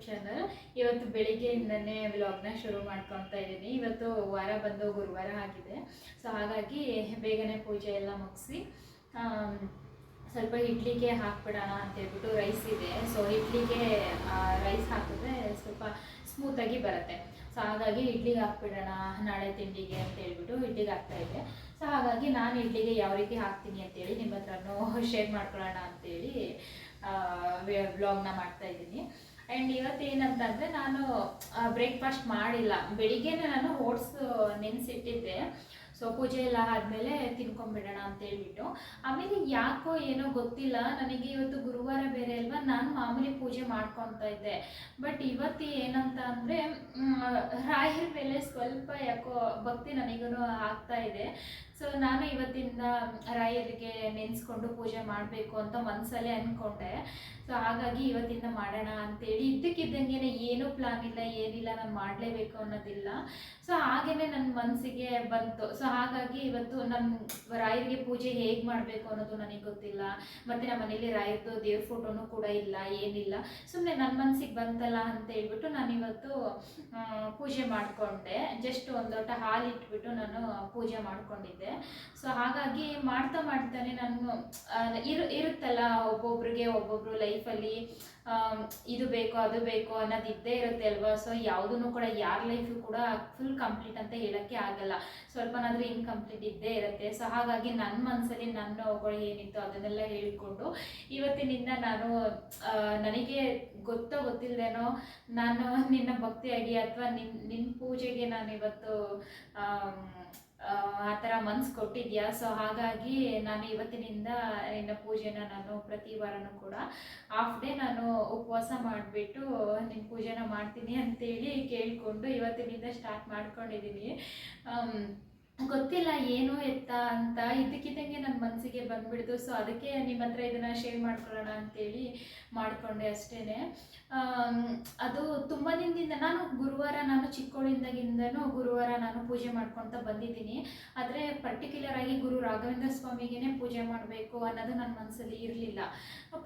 Channel. ಇವತ್ತು ಬೆಳಿಗ್ಗೆಯಿಂದನೇ ವ್ಲಾಗ್ನ ಶುರು ಮಾಡ್ಕೊತಾ ಇದ್ದೀನಿ. ಇವತ್ತು ವಾರ ಬಂದು ಗುರುವಾರ ಆಗಿದೆ. ಸೊ ಹಾಗಾಗಿ ಬೇಗನೆ ಪೂಜೆ ಎಲ್ಲ ಮುಗಿಸಿ ಸ್ವಲ್ಪ ಇಡ್ಲಿಗೆ ಹಾಕ್ಬಿಡೋಣ ಅಂತ ಹೇಳ್ಬಿಟ್ಟು ರೈಸ್ ಇದೆ. ಸೊ ಇಡ್ಲಿಗೆ ರೈಸ್ ಹಾಕಿದ್ರೆ ಸ್ವಲ್ಪ ಸ್ಮೂತಾಗಿ ಬರುತ್ತೆ. ಸೊ ಹಾಗಾಗಿ ಇಡ್ಲಿಗೆ ಹಾಕ್ಬಿಡೋಣ ನಾಳೆ ತಿಂಡಿಗೆ ಅಂತ ಹೇಳ್ಬಿಟ್ಟು ಇಡ್ಲಿಗೆ ಹಾಕ್ತಾಯಿದ್ದೆ. ಸೊ ಹಾಗಾಗಿ ನಾನು ಇಡ್ಲಿಗೆ ಯಾವ ರೀತಿ ಹಾಕ್ತೀನಿ ಅಂತೇಳಿ ನಿಮ್ಮ ಹತ್ರನೂ ಶೇರ್ ಮಾಡ್ಕೊಳ್ಳೋಣ ಅಂತೇಳಿ ವ್ಲಾಗ್ನ ಮಾಡ್ತಾಯಿದ್ದೀನಿ. ಆ್ಯಂಡ್ ಇವತ್ತೇನಂತಂದರೆ ನಾನು ಬ್ರೇಕ್ಫಾಸ್ಟ್ ಮಾಡಿಲ್ಲ. ಬೆಳಿಗ್ಗೆನೇ ನಾನು ಓಟ್ಸ್ ನೆನೆಸಿಟ್ಟಿದ್ದೆ. ಸೊ ಪೂಜೆ ಎಲ್ಲ ಆದಮೇಲೆ ತಿನ್ಕೊಂಬಿಡೋಣ ಅಂತ ಹೇಳ್ಬಿಟ್ಟು ಆಮೇಲೆ ಯಾಕೋ ಏನೋ ಗೊತ್ತಿಲ್ಲ, ನನಗೆ ಇವತ್ತು ಗುರುವಾರ ಬೇರೆ ಅಲ್ವಾ, ನಾನು ಮಾಮೂಲಿ ಪೂಜೆ ಮಾಡ್ಕೊತಾ ಇದ್ದೆ. ಬಟ್ ಇವತ್ತು ಏನಂತ ಅಂದರೆ ರಾಯರ ಮೇಲೆ ಸ್ವಲ್ಪ ಯಾಕೋ ಭಕ್ತಿ ನನಗೂ ಆಗ್ತಾ ಇದೆ. ಸೊ ನಾನು ಇವತ್ತಿಂದ ರಾಯರಿಗೆ ನೆನೆಸ್ಕೊಂಡು ಪೂಜೆ ಮಾಡಬೇಕು ಅಂತ ಮನಸ್ಸಲ್ಲೇ ಅಂದ್ಕೊಂಡೆ. ಸೊ ಹಾಗಾಗಿ ಇವತ್ತಿಂದ ಮಾಡೋಣ ಅಂತೇಳಿ ಇದ್ದಕ್ಕಿದ್ದಂಗೆ ಏನೂ ಪ್ಲಾನ್ ಇಲ್ಲ, ಏನಿಲ್ಲ, ನಾನು ಮಾಡಲೇಬೇಕು ಅನ್ನೋದಿಲ್ಲ. ಸೊ ಹಾಗೇ ನನ್ನ ಮನಸ್ಸಿಗೆ ಬಂತು. ಸೊ ಹಾಗಾಗಿ ಇವತ್ತು ನನ್ನ ರಾಯರಿಗೆ ಪೂಜೆ ಹೇಗೆ ಮಾಡಬೇಕು ಅನ್ನೋದು ನನಗೆ ಗೊತ್ತಿಲ್ಲ. ಮತ್ತು ನಮ್ಮ ಮನೇಲಿ ರಾಯರದು ದೇವ್ರ ಫೋಟೋನು ಕೂಡ ಇಲ್ಲ, ಏನಿಲ್ಲ. ಸುಮ್ಮನೆ ನನ್ನ ಮನಸ್ಸಿಗೆ ಬಂತಲ್ಲ ಅಂತ ಹೇಳ್ಬಿಟ್ಟು ನಾನಿವತ್ತು ಪೂಜೆ ಮಾಡಿಕೊಂಡೆ. ಜಸ್ಟ್ ಒಂದು ಲೋಟ ಹಾಲು ಇಟ್ಬಿಟ್ಟು ನಾನು ಪೂಜೆ ಮಾಡ್ಕೊಂಡಿದ್ದೆ. ಸೊ ಹಾಗಾಗಿ ಮಾಡ್ತಾನೆ ನಾನು ಇರುತ್ತಲ್ಲ, ಒಬ್ಬೊಬ್ರು ಲೈಫಲ್ಲಿ ಇದು ಬೇಕು ಅದು ಬೇಕು ಅನ್ನೋದು ಇದ್ದೇ ಇರುತ್ತೆ ಅಲ್ವಾ. ಸೊ ಯಾವುದೂ ಕೂಡ ಯಾರ ಲೈಫು ಕೂಡ ಫುಲ್ ಕಂಪ್ಲೀಟ್ ಅಂತ ಹೇಳೋಕ್ಕೆ ಆಗಲ್ಲ, ಸ್ವಲ್ಪನಾದರೂ ಇನ್ಕಂಪ್ಲೀಟ್ ಇದ್ದೇ ಇರುತ್ತೆ. ಸೊ ಹಾಗಾಗಿ ನನ್ನ ಮನಸ್ಸಲ್ಲಿ ನನ್ನ ನೋವುಗಳು ಏನಿತ್ತು ಅದನ್ನೆಲ್ಲ ಹೇಳಿಕೊಂಡು ಇವತ್ತಿನಿಂದ ನಾನು ನನಗೆ ಗೊತ್ತಿಲ್ಲದೇನೋ ನಾನು ನಿನ್ನ ಭಕ್ತಿಯಾಗಿ ಅಥವಾ ನಿನ್ನ ಪೂಜೆಗೆ ನಾನು ಇವತ್ತು ಆ ಥರ ಮನ್ಸು ಕೊಟ್ಟಿದ್ಯಾ. ಸೊ ಹಾಗಾಗಿ ನಾನು ಇವತ್ತಿನಿಂದ ನಿನ್ನ ಪೂಜೆನ ನಾನು ಪ್ರತಿ ವಾರನೂ ಕೂಡ ಹಾಫ್ ಡೇ ನಾನು ಉಪವಾಸ ಮಾಡಿಬಿಟ್ಟು ನಿನ್ನ ಪೂಜೆನ ಮಾಡ್ತೀನಿ ಅಂತೇಳಿ ಕೇಳಿಕೊಂಡು ಇವತ್ತಿನಿಂದ ಸ್ಟಾರ್ಟ್ ಮಾಡ್ಕೊಂಡಿದ್ದೀನಿ. ಗೊತ್ತಿಲ್ಲ ಏನು ಎತ್ತ ಅಂತ ಇದ್ದಕ್ಕಿದ್ದಂಗೆ ನನ್ನ ಮನಸ್ಸಿಗೆ ಬಂದುಬಿಡ್ತು. ಸೊ ಅದಕ್ಕೆ ನಿಮ್ಮ ಹತ್ರ ಇದನ್ನು ಶೇರ್ ಮಾಡ್ಕೊಳ್ಳೋಣ ಅಂತೇಳಿ ಮಾಡಿಕೊಂಡೆ ಅಷ್ಟೇ. ಅದು ತುಂಬ ದಿನದಿಂದ ನಾನು ಚಿಕ್ಕವಳಿಂದಾಗಿಂದನೂ ಗುರುವಾರ ನಾನು ಪೂಜೆ ಮಾಡ್ಕೊತ ಬಂದಿದ್ದೀನಿ. ಆದರೆ ಪರ್ಟಿಕ್ಯುಲರಾಗಿ ಗುರು ರಾಘವೇಂದ್ರ ಸ್ವಾಮಿಗೇ ಪೂಜೆ ಮಾಡಬೇಕು ಅನ್ನೋದು ನನ್ನ ಮನಸ್ಸಲ್ಲಿ ಇರಲಿಲ್ಲ.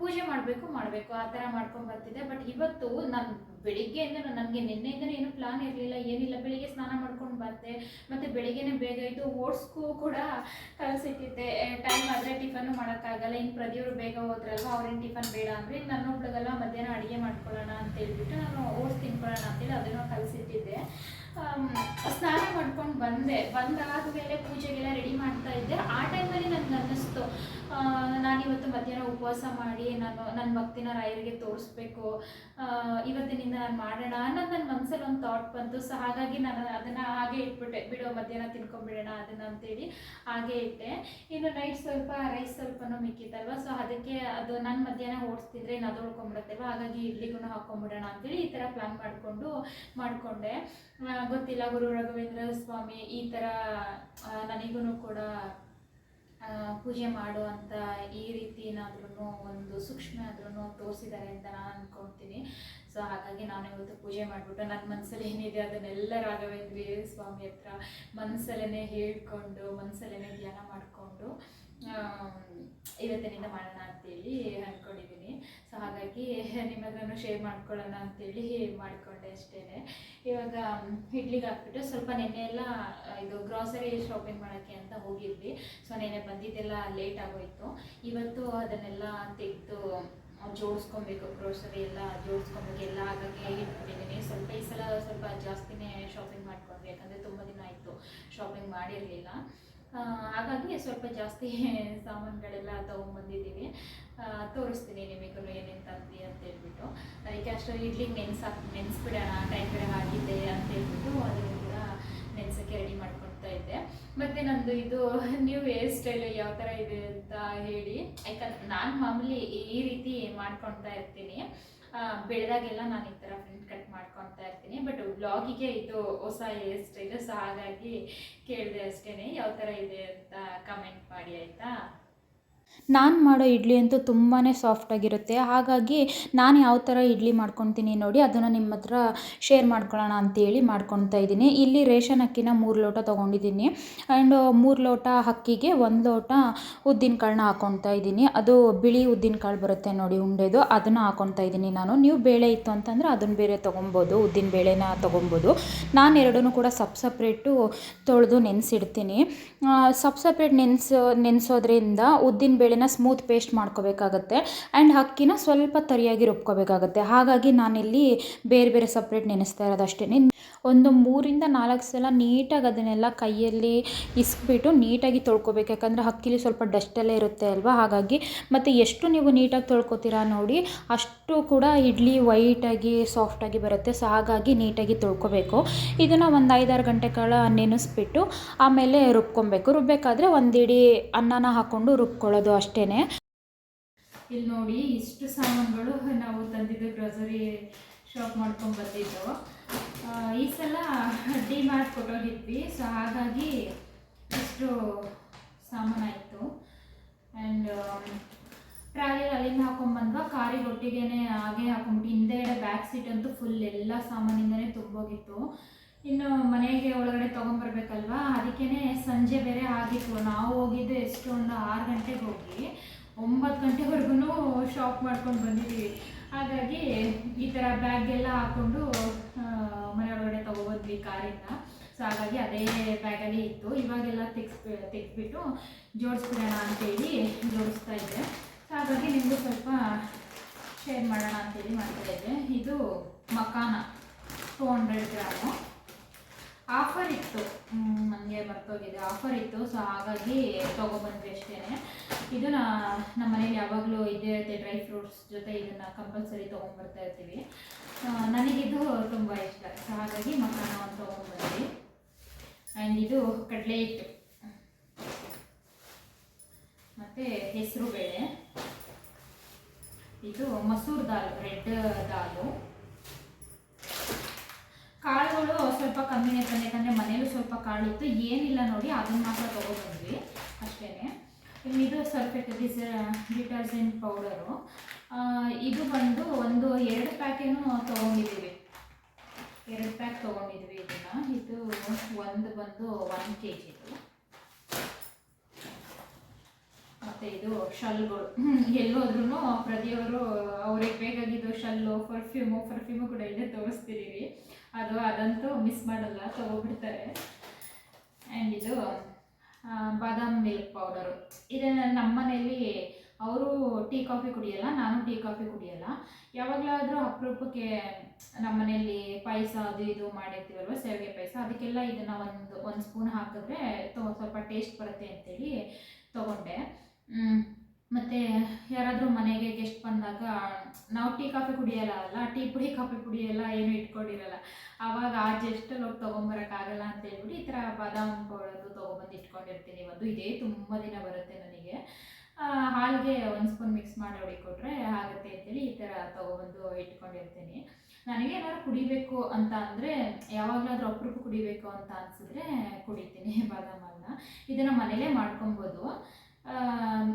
ಪೂಜೆ ಮಾಡಬೇಕು ಆ ಥರ ಮಾಡ್ಕೊಂಡು ಬರ್ತಿದ್ದೆ. ಬಟ್ ಇವತ್ತು ನಾನು ಬೆಳಿಗ್ಗೆಯಿಂದ ನನಗೆ ನಿನ್ನೆಯಿಂದನೂ ಏನು ಪ್ಲಾನ್ ಇರಲಿಲ್ಲ, ಏನಿಲ್ಲ. ಬೆಳಿಗ್ಗೆ ಸ್ನಾನ ಮಾಡ್ಕೊಂಡು ಬಂದೆ, ಮತ್ತು ಬೆಳಿಗ್ಗೆನೇ ಬೇಗ ಇದ್ದು ಓಟ್ಸ್ಗೂ ಕೂಡ ಕಲಸಿಟ್ಟಿದ್ದೆ. ಟೈಮ್ ಆದರೆ ಟಿಫನ್ನು ಮಾಡೋಕ್ಕಾಗಲ್ಲ. ಇನ್ನು ಪ್ರತಿಯವರು ಬೇಗ ಹೋದ್ರಲ್ವ, ಅವ್ರೇನು ಟಿಫನ್ ಬೇಡ ಅಂದರೆ ನನ್ನೊಬ್ಳಿಗೆಲ್ಲ ಮಧ್ಯಾಹ್ನ ಅಡುಗೆ ಮಾಡ್ಕೊಳ್ಳೋಣ ಅಂತ ಹೇಳ್ಬಿಟ್ಟು ನಾನು ಓಟ್ಸ್ ತಿನ್ಕೊಳ್ಳೋಣ ಅಂತೇಳಿ ಅದನ್ನು ಕಲಸಿಟ್ಟಿದ್ದೆ. ಸ್ನಾನ ಮಾಡ್ಕೊಂಡು ಬಂದಾದಮೇಲೆ ಪೂಜೆಗೆಲ್ಲ ರೆಡಿ ಮಾಡ್ತಾ ಇದ್ದೆ. ಆ ಟೈಮಲ್ಲಿ ನನಗೆ ಅನ್ನಿಸ್ತು ನಾನಿವತ್ತು ಮಧ್ಯಾಹ್ನ ಉಪವಾಸ ಮಾಡಿ ನನ್ನ ಭಕ್ತಿನ ರಾಯರಿಗೆ ತೋರಿಸ್ಬೇಕು, ಇವತ್ತಿನಿಂದ ನಾನು ಮಾಡೋಣ ಅನ್ನೋದು ನನ್ನ ಮನಸ್ಸಲ್ಲಿ ಒಂದು ಥಾಟ್ ಬಂತು. ಸೊ ಹಾಗಾಗಿ ನಾನು ಅದನ್ನು ಹಾಗೆ ಇಟ್ಬಿಟ್ಟೆ, ಬಿಡೋ ಮಧ್ಯಾಹ್ನ ತಿನ್ಕೊಂಬಿಡೋಣ ಅದನ್ನು ಅಂತೇಳಿ ಹಾಗೆ ಇಟ್ಟೆ. ಇನ್ನು ನೈಟ್ ಸ್ವಲ್ಪ ರೈಸ್ ಸ್ವಲ್ಪನೂ ಮಿಕ್ಕಿತ್ತಲ್ವ. ಸೊ ಅದಕ್ಕೆ ಅದು ನಾನು ಮಧ್ಯಾಹ್ನ ಓಡಿಸ್ತಿದ್ರೆ ಅದು ಉಳ್ಕೊಂಬಿಡುತ್ತಲ್ವ, ಹಾಗಾಗಿ ಇಡ್ಲಿಗೂ ಹಾಕ್ಕೊಂಬಿಡೋಣ ಅಂತೇಳಿ ಈ ಥರ ಪ್ಲ್ಯಾನ್ ಮಾಡಿಕೊಂಡೆ. ಗೊತ್ತಿಲ್ಲ, ಗುರು ರಾಘವೇಂದ್ರ ಸ್ವಾಮಿ ಈ ಥರ ನನಗೂ ಕೂಡ ಪೂಜೆ ಮಾಡುವಂಥ ಈ ರೀತಿ ಏನಾದ್ರೂ ಒಂದು ಸೂಕ್ಷ್ಮ ಆದ್ರೂ ತೋರಿಸಿದ್ದಾರೆ ಅಂತ ನಾನು ಅಂದ್ಕೊಳ್ತೀನಿ. ಸೊ ಹಾಗಾಗಿ ನಾನು ಇವತ್ತು ಪೂಜೆ ಮಾಡಿಬಿಟ್ಟು ನನ್ನ ಮನಸ್ಸಲ್ಲಿ ಏನಿದೆ ಅದನ್ನೆಲ್ಲ ರಾಘವೇಂದ್ರ ಸ್ವಾಮಿ ಹತ್ರ ಮನಸ್ಸಲ್ಲೇ ಹೇಳ್ಕೊಂಡು ಮನಸ್ಸಲ್ಲೇ ಧ್ಯಾನ ಮಾಡಿಕೊಂಡು ಇವತ್ತಿನಿಂದ ಮಾಡೋಣ ಅಂತೇಳಿ ಅಂದ್ಕೊಂಡಿದ್ದೀನಿ. ಸೊ ಹಾಗಾಗಿ ನಿಮ್ಮದನ್ನು ಶೇರ್ ಮಾಡ್ಕೊಳ್ಳೋಣ ಅಂತೇಳಿ ಮಾಡಿಕೊಂಡೆ ಅಷ್ಟೇ. ಇವಾಗ ಇಡ್ಲಿಗೆ ಹಾಕ್ಬಿಟ್ಟು ಸ್ವಲ್ಪ ನೆನ್ನೆ ಎಲ್ಲ ಇದು ಗ್ರಾಸರಿ ಶಾಪಿಂಗ್ ಮಾಡೋಕ್ಕೆ ಅಂತ ಹೋಗಿದ್ವಿ. ಸೊ ನೆನ್ನೆ ಬಂದಿದ್ದೆಲ್ಲ ಲೇಟ್ ಆಗೋಯಿತು. ಇವತ್ತು ಅದನ್ನೆಲ್ಲ ತೆಗೆದು ಜೋಡಿಸ್ಕೊಬೇಕು, ಗ್ರೋಸರಿ ಎಲ್ಲ ಜೋಡಿಸ್ಕೊಬೇಕು, ಎಲ್ಲ ಹಾಗಾಗಿ ಇಟ್ಬಿಟ್ಟಿದ್ದೀನಿ. ಈ ಸಲ ಸ್ವಲ್ಪ ಜಾಸ್ತಿನೇ ಶಾಪಿಂಗ್ ಮಾಡ್ಕೊಂಡ್ವಿ, ಯಾಕಂದರೆ ತುಂಬ ದಿನ ಆಯಿತು ಶಾಪಿಂಗ್ ಮಾಡಿರಲಿಲ್ಲ. ಹಾಗಾಗಿ ಸ್ವಲ್ಪ ಜಾಸ್ತಿ ಸಾಮಾನುಗಳೆಲ್ಲ ತೊಗೊಂಬಂದಿದ್ದೀವಿ. ತೋರಿಸ್ತೀನಿ ನಿಮಗೂ ಏನೇನು ತಂದು ಅಂತ ಹೇಳ್ಬಿಟ್ಟು. ಅದಕ್ಕೆ ಅಷ್ಟು ಇಡ್ಲಿಗೆ ನೆನೆಸ್ಬಿಡೋಣ, ಟೈಮ್ ಬೇರೆ ಆಗಿದೆ ಅಂತ ಹೇಳ್ಬಿಟ್ಟು ಅದನ್ನು ಕೂಡ ನೆನೆಸೋಕ್ಕೆ ರೆಡಿ ಮಾಡ್ಕೊತಾ ಇದ್ದೆ. ಮತ್ತು ನಂದು ಇದು ನ್ಯೂ ಹೇರ್ ಸ್ಟೈಲು ಯಾವ ಥರ ಇದೆ ಅಂತ ಹೇಳಿ, ಯಾಕಂದ್ರೆ ನಾನು ಮಾಮೂಲಿ ಈ ರೀತಿ ಮಾಡ್ಕೊತಾ ಇರ್ತೀನಿ. ಬೆಳೆದಾಗೆಲ್ಲ ನಾನು ಈ ಥರ ಫ್ರಂಟ್ ಕಟ್ ಮಾಡ್ಕೊತಾ ಇರ್ತೀನಿ. ಬಟ್ ವ್ಲಾಗಿಗೆ ಇದು ಹೊಸ ಹೇರ್ ಸ್ಟೈಲು. ಸೊ ಹಾಗಾಗಿ ಕೇಳಿದೆ ಅಷ್ಟೇ, ಯಾವ ಥರ ಇದೆ ಅಂತ ಕಮೆಂಟ್ ಮಾಡಿ ಆಯಿತಾ. ನಾನು ಮಾಡೋ ಇಡ್ಲಿ ಅಂತೂ ತುಂಬಾ ಸಾಫ್ಟಾಗಿರುತ್ತೆ. ಹಾಗಾಗಿ ನಾನು ಯಾವ ಥರ ಇಡ್ಲಿ ಮಾಡ್ಕೊತೀನಿ ನೋಡಿ, ಅದನ್ನು ನಿಮ್ಮ ಹತ್ರ ಶೇರ್ ಮಾಡ್ಕೊಳ್ಳೋಣ ಅಂತೇಳಿ ಮಾಡ್ಕೊತಾ ಇದ್ದೀನಿ. ಇಲ್ಲಿ ರೇಷನ್ ಅಕ್ಕಿನ 3 ಲೋಟ ತೊಗೊಂಡಿದ್ದೀನಿ. ಆ್ಯಂಡ್ 3 ಲೋಟ ಅಕ್ಕಿಗೆ 1 ಲೋಟ ಉದ್ದಿನಕಾಳನ್ನ ಹಾಕ್ಕೊತಾ ಇದ್ದೀನಿ. ಅದು ಬಿಳಿ ಉದ್ದಿನಕಾಳು ಬರುತ್ತೆ ನೋಡಿ ಉಂಡೆದು, ಅದನ್ನು ಹಾಕ್ಕೊತಾ ಇದ್ದೀನಿ ನಾನು. ನೀವು ಬೇಳೆ ಇತ್ತು ಅಂತಂದರೆ ಅದನ್ನು ಬೇರೆ ತೊಗೊಬೋದು, ಉದ್ದಿನ ಬೇಳೆನ ತೊಗೊಬೋದು. ನಾನು ಎರಡನ್ನೂ ಕೂಡ ಸಪ್ರೇಟು ತೊಳೆದು ನೆನೆಸಿಡ್ತೀನಿ. ಸಪ್ರೇಟ್ ನೆನೆಸೋದ್ರಿಂದ ಉದ್ದಿನ ಬೇಳೆನ ಸ್ಮೂತ್ ಪೇಸ್ಟ್ ಮಾಡ್ಕೋಬೇಕಾಗತ್ತೆ. ಆ್ಯಂಡ್ ಅಕ್ಕಿನ ಸ್ವಲ್ಪ ತರಿಯಾಗಿ ರುಬ್ಕೋಬೇಕಾಗತ್ತೆ. ಹಾಗಾಗಿ ನಾನಿಲ್ಲಿ ಬೇರೆ ಬೇರೆ ಸಪ್ರೇಟ್ ನೆನೆಸ್ತಾ ಇರೋದು ಅಷ್ಟೇ. ಒಂದು 3-4 ಸಲ ನೀಟಾಗಿ ಅದನ್ನೆಲ್ಲ ಕೈಯಲ್ಲಿ ಇಸ್ಬಿಟ್ಟು ನೀಟಾಗಿ ತೊಳ್ಕೊಬೇಕು. ಯಾಕಂದರೆ ಅಕ್ಕಿಲಿ ಸ್ವಲ್ಪ ಡಸ್ಟೆಲ್ಲ ಇರುತ್ತೆ ಅಲ್ವಾ, ಹಾಗಾಗಿ. ಮತ್ತು ಎಷ್ಟು ನೀವು ನೀಟಾಗಿ ತೊಳ್ಕೊತೀರಾ ನೋಡಿ, ಅಷ್ಟು ಕೂಡ ಇಡ್ಲಿ ವೈಟಾಗಿ ಸಾಫ್ಟಾಗಿ ಬರುತ್ತೆ. ಸೊ ಹಾಗಾಗಿ ನೀಟಾಗಿ ತೊಳ್ಕೊಬೇಕು. ಇದನ್ನು ಒಂದು 5-6 ಗಂಟೆ ಕಾಲ ನೆನೆಸ್ಬಿಟ್ಟು ಆಮೇಲೆ ರುಬ್ಬೇಕಾದ್ರೆ ಒಂದಿಡಿ ಅನ್ನನ ಹಾಕ್ಕೊಂಡು ರುಬ್ಕೊಳ್ಳೋದು ಅಷ್ಟೇ. ಇಲ್ಲಿ ನೋಡಿ, ಇಷ್ಟು ಸಾಮಾನುಗಳು ನಾವು ತಂದಿದ್ದು ಗ್ರೋಸರಿ ಶಾಪ್ ಮಾಡ್ಕೊಂಡು ಬಂದಿದ್ದು. ಈ ಸಲ ಡಿಮಾರ್ಟ್ ಕೊಟ್ಟೋಗಿದ್ವಿ. ಸೊ ಹಾಗಾಗಿ ಇಷ್ಟು ಸಾಮಾನಾಯಿತು. ಆ್ಯಂಡ್ ಟ್ರಾಲಿ ಅಲ್ಲಿಂದ ಹಾಕೊಂಡ್ಬಂದ್ವಾ, ಕಾರಿಗೆ ಒಟ್ಟಿಗೆ ಹಾಗೆ ಹಾಕೊಂಡ್ಬಿಟ್ಟು ಹಿಂದೆಗಡೆ ಬ್ಯಾಕ್ ಸೀಟ್ ಅಂತೂ ಫುಲ್ ಎಲ್ಲ ಸಾಮಾನಿಂದನೇ ತುಂಬೋಗಿತ್ತು. ಇನ್ನು ಮನೆಗೆ ಒಳಗಡೆ ತೊಗೊಂಬರ್ಬೇಕಲ್ವಾ, ಅದಕ್ಕೇ ಸಂಜೆ ಬೇರೆ ಆಗಿತ್ತು. ನಾವು ಹೋಗಿದ್ದು ಎಷ್ಟು ಒಂದು 6 ಗಂಟೆಗೆ ಹೋಗಿ 9 ಗಂಟೆವರೆಗೂ ಶಾಪ್ ಮಾಡ್ಕೊಂಡು ಬಂದಿದ್ದೀವಿ. ಹಾಗಾಗಿ ಈ ಥರ ಬ್ಯಾಗೆಲ್ಲ ಹಾಕ್ಕೊಂಡು ಮನೆ ಒಳಗಡೆ ತೊಗೊಬಂದ್ವಿ ಕಾರಿಂದ. ಸೊ ಹಾಗಾಗಿ ಅದೇ ಬ್ಯಾಗಲ್ಲಿ ಇತ್ತು. ಇವಾಗೆಲ್ಲ ತೆಗೆದ್ಬಿಟ್ಟು ಜೋಡಿಸ್ಬಿಡೋಣ ಅಂತೇಳಿ ಜೋಡಿಸ್ತಾ ಇದ್ದೆ. ಸೊ ಹಾಗಾಗಿ ನಿಮಗೂ ಸ್ವಲ್ಪ ಶೇರ್ ಮಾಡೋಣ ಅಂತೇಳಿ ಮಾಡ್ತಾಯಿದ್ದೆ. ಇದು ಮಕಾನ 200 ಗ್ರಾಮು ಆಫರ್ ಇತ್ತು, ನನಗೆ ಮರ್ತೋಗಿದೆ, ಆಫರ್ ಇತ್ತು. ಸೊ ಹಾಗಾಗಿ ತೊಗೊಬಂದ್ವಿ ಅಷ್ಟೇ. ಇದು ನಮ್ಮ ಮನೇಲಿ ಯಾವಾಗಲೂ ಇದೇ ಇರುತ್ತೆ, ಡ್ರೈ ಫ್ರೂಟ್ಸ್ ಜೊತೆ ಇದನ್ನು ಕಂಪಲ್ಸರಿ ತೊಗೊಂಡ್ಬರ್ತಾ ಇರ್ತೀವಿ. ನನಗಿದು ತುಂಬ ಇಷ್ಟ. ಸೊ ಹಾಗಾಗಿ ಮಕಾನ ಒಂದು ತೊಗೊಂಡ್ಬಂದ್ವಿ. ಆ್ಯಂಡ್ ಇದು ಕಡಲೆ ಹಿಟ್ಟು ಮತ್ತು ಹೆಸರು ಬೇಳೆ, ಇದು ಮಸೂರ್ ದಾಲ್, ರೆಡ್ ದಾಲು. ಕಾಳುಗಳು ಸ್ವಲ್ಪ ಕಮ್ಮಿನೇ ತಂದೆ, ಯಾಕಂದರೆ ಮನೇಲೂ ಸ್ವಲ್ಪ ಕಾಳಿತ್ತು. ಏನಿಲ್ಲ ನೋಡಿ, ಅದನ್ನು ಮಾತ್ರ ತೊಗೊಬಂದ್ವಿ ಅಷ್ಟೇ. ಇದು ಸರ್ಫೆಟ್ ಡಿಟರ್ಜೆಂಟ್ ಪೌಡರು. ಇದು ಬಂದು 2 ಪ್ಯಾಕೇನು ತೊಗೊಂಡಿದ್ದೀವಿ. 2 ಪ್ಯಾಕ್ ತೊಗೊಂಡಿದ್ವಿ ಇದನ್ನು. ಇದು ಒಂದು ಬಂದು 1 kg ಇದು. ಮತ್ತು ಇದು ಶಲ್ಗಳು. ಎಲ್ಲೋದ್ರೂ ಪ್ರತಿಯೊಬ್ಬರು ಅವ್ರಿಗೆ ಬೇಕಾಗಿದ್ದು ಶಲ್ಲು, ಪರ್ಫ್ಯೂಮು ಕೂಡ ಇದೆ, ತೋರಿಸ್ತಿದ್ದೀವಿ. ಅದಂತೂ ಮಿಸ್ ಮಾಡಲ್ಲ, ತೊಗೊಬಿಡ್ತಾರೆ. ಆ್ಯಂಡ್ ಇದು ಬಾದಾಮ್ ಮಿಲ್ಕ್ ಪೌಡರು. ಇದನ್ನು ನಮ್ಮ ಮನೆಯಲ್ಲಿ ಅವರು ಟೀ ಕಾಫಿ ಕುಡಿಯಲ್ಲ, ನಾನು ಟೀ ಕಾಫಿ ಕುಡಿಯಲ್ಲ. ಯಾವಾಗಲಾದರೂ ಅಪರೂಪಕ್ಕೆ ನಮ್ಮ ಮನೆಯಲ್ಲಿ ಪಾಯಸ ಅದು ಇದು ಮಾಡಿರ್ತೀವಲ್ವ, ಶಾವಿಗೆ ಪಾಯಸ, ಅದಕ್ಕೆಲ್ಲ ಇದನ್ನು ಒಂದು ಸ್ಪೂನ್ ಹಾಕಿದ್ರೆ ಸ್ವಲ್ಪ ಟೇಸ್ಟ್ ಬರುತ್ತೆ ಅಂತೇಳಿ ತೊಗೊಂಡೆ. ಮತ್ತು ಯಾರಾದರೂ ಮನೆಗೆ ಗೆಸ್ಟ್ ಬಂದಾಗ ನಾವು ಟೀ ಕಾಫಿ ಕುಡಿಯಲ್ಲ ಅಲ್ಲ, ಟೀ ಪುಡಿ ಕಾಫಿ ಪುಡಿ ಎಲ್ಲ ಏನು ಇಟ್ಕೊಂಡಿರಲ್ಲ. ಆವಾಗ ಆ ಜಸ್ಟಲ್ಲಿ ಹೋಗಿ ತೊಗೊಂಬರೋಕ್ಕಾಗಲ್ಲ ಅಂತ ಹೇಳ್ಬಿಟ್ಟು ಈ ಥರ ಬಾದಾಮ್ ಪೌಡರ್ದು ತೊಗೊಬಂದು ಇಟ್ಕೊಂಡಿರ್ತೀನಿ. ಇದೇ ತುಂಬ ದಿನ ಬರುತ್ತೆ ನನಗೆ. ಹಾಲಿಗೆ 1 ಸ್ಪೂನ್ ಮಿಕ್ಸ್ ಮಾಡಿ ಹೊಡಿಕೊಟ್ರೆ ಆಗುತ್ತೆ ಅಂತೇಳಿ ಈ ಥರ ತೊಗೊಬಂದು ಇಟ್ಕೊಂಡಿರ್ತೀನಿ. ನನಗೆ ಏನಾದ್ರು ಕುಡಿಬೇಕು ಅಂತ ಅಂದರೆ, ಯಾವಾಗಲಾದ್ರೂ ಅಪರೂಪ ಕುಡಿಬೇಕು ಅಂತ ಅನಿಸಿದ್ರೆ ಕುಡಿತೀನಿ ಬಾದಾಮ್ ಹಾಲನ್ನ. ಇದನ್ನು ಮನೇಲೇ ಮಾಡ್ಕೊಬೋದು.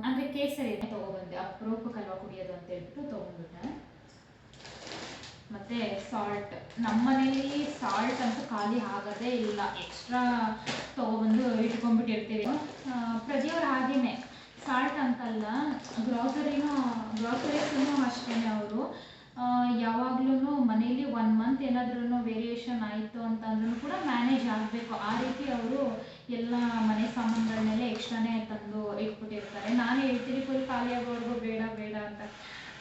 ಅಂದರೆ ಕೇಸರಿ ತೊಗೊಬಂದೆ, ಅಪರೂಪಕ್ಕಲ್ವ ಕುಡಿಯೋದು ಅಂತ ಹೇಳ್ಬಿಟ್ಟು ತೊಗೊಂಡ್ಬಿಟ್ಟೆ. ಮತ್ತು ಸಾಲ್ಟ್, ನಮ್ಮ ಮನೇಲಿ ಸಾಲ್ಟ್ ಅಂತೂ ಖಾಲಿ ಆಗೋದೇ ಇಲ್ಲ, ಎಕ್ಸ್ಟ್ರಾ ತೊಗೊಬಂದು ಇಟ್ಕೊಂಡ್ಬಿಟ್ಟಿರ್ತೀವಿ. ಪ್ರತಿಯವರು ಹಾಗೇ, ಸಾಲ್ಟ್ ಅಂತಲ್ಲ, ಗ್ರಾಸರಿನೂ ಅಷ್ಟೇ. ಅವರು ಯಾವಾಗಲೂ ಮನೇಲಿ 1 ಮಂತ್ ಏನಾದ್ರೂ ವೇರಿಯೇಷನ್ ಆಯಿತು ಅಂತಂದ್ರೂ ಕೂಡ ಮ್ಯಾನೇಜ್ ಆಗಬೇಕು. ಆ ರೀತಿ ಅವರು ಎಲ್ಲ ಮನೆ ಸಾಮಾನುಗಳನ್ನೆಲ್ಲ ಎಕ್ಸ್ಟ್ರಾನೇ ತಂದು ಇಟ್ಬಿಟ್ಟಿರ್ತಾರೆ. ನಾನು ಹೇಳ್ತೀನಿ ಫುಲ್ ಖಾಲಿ ಆಗೋವರೆಗೂ ಬೇಡ ಅಂತ,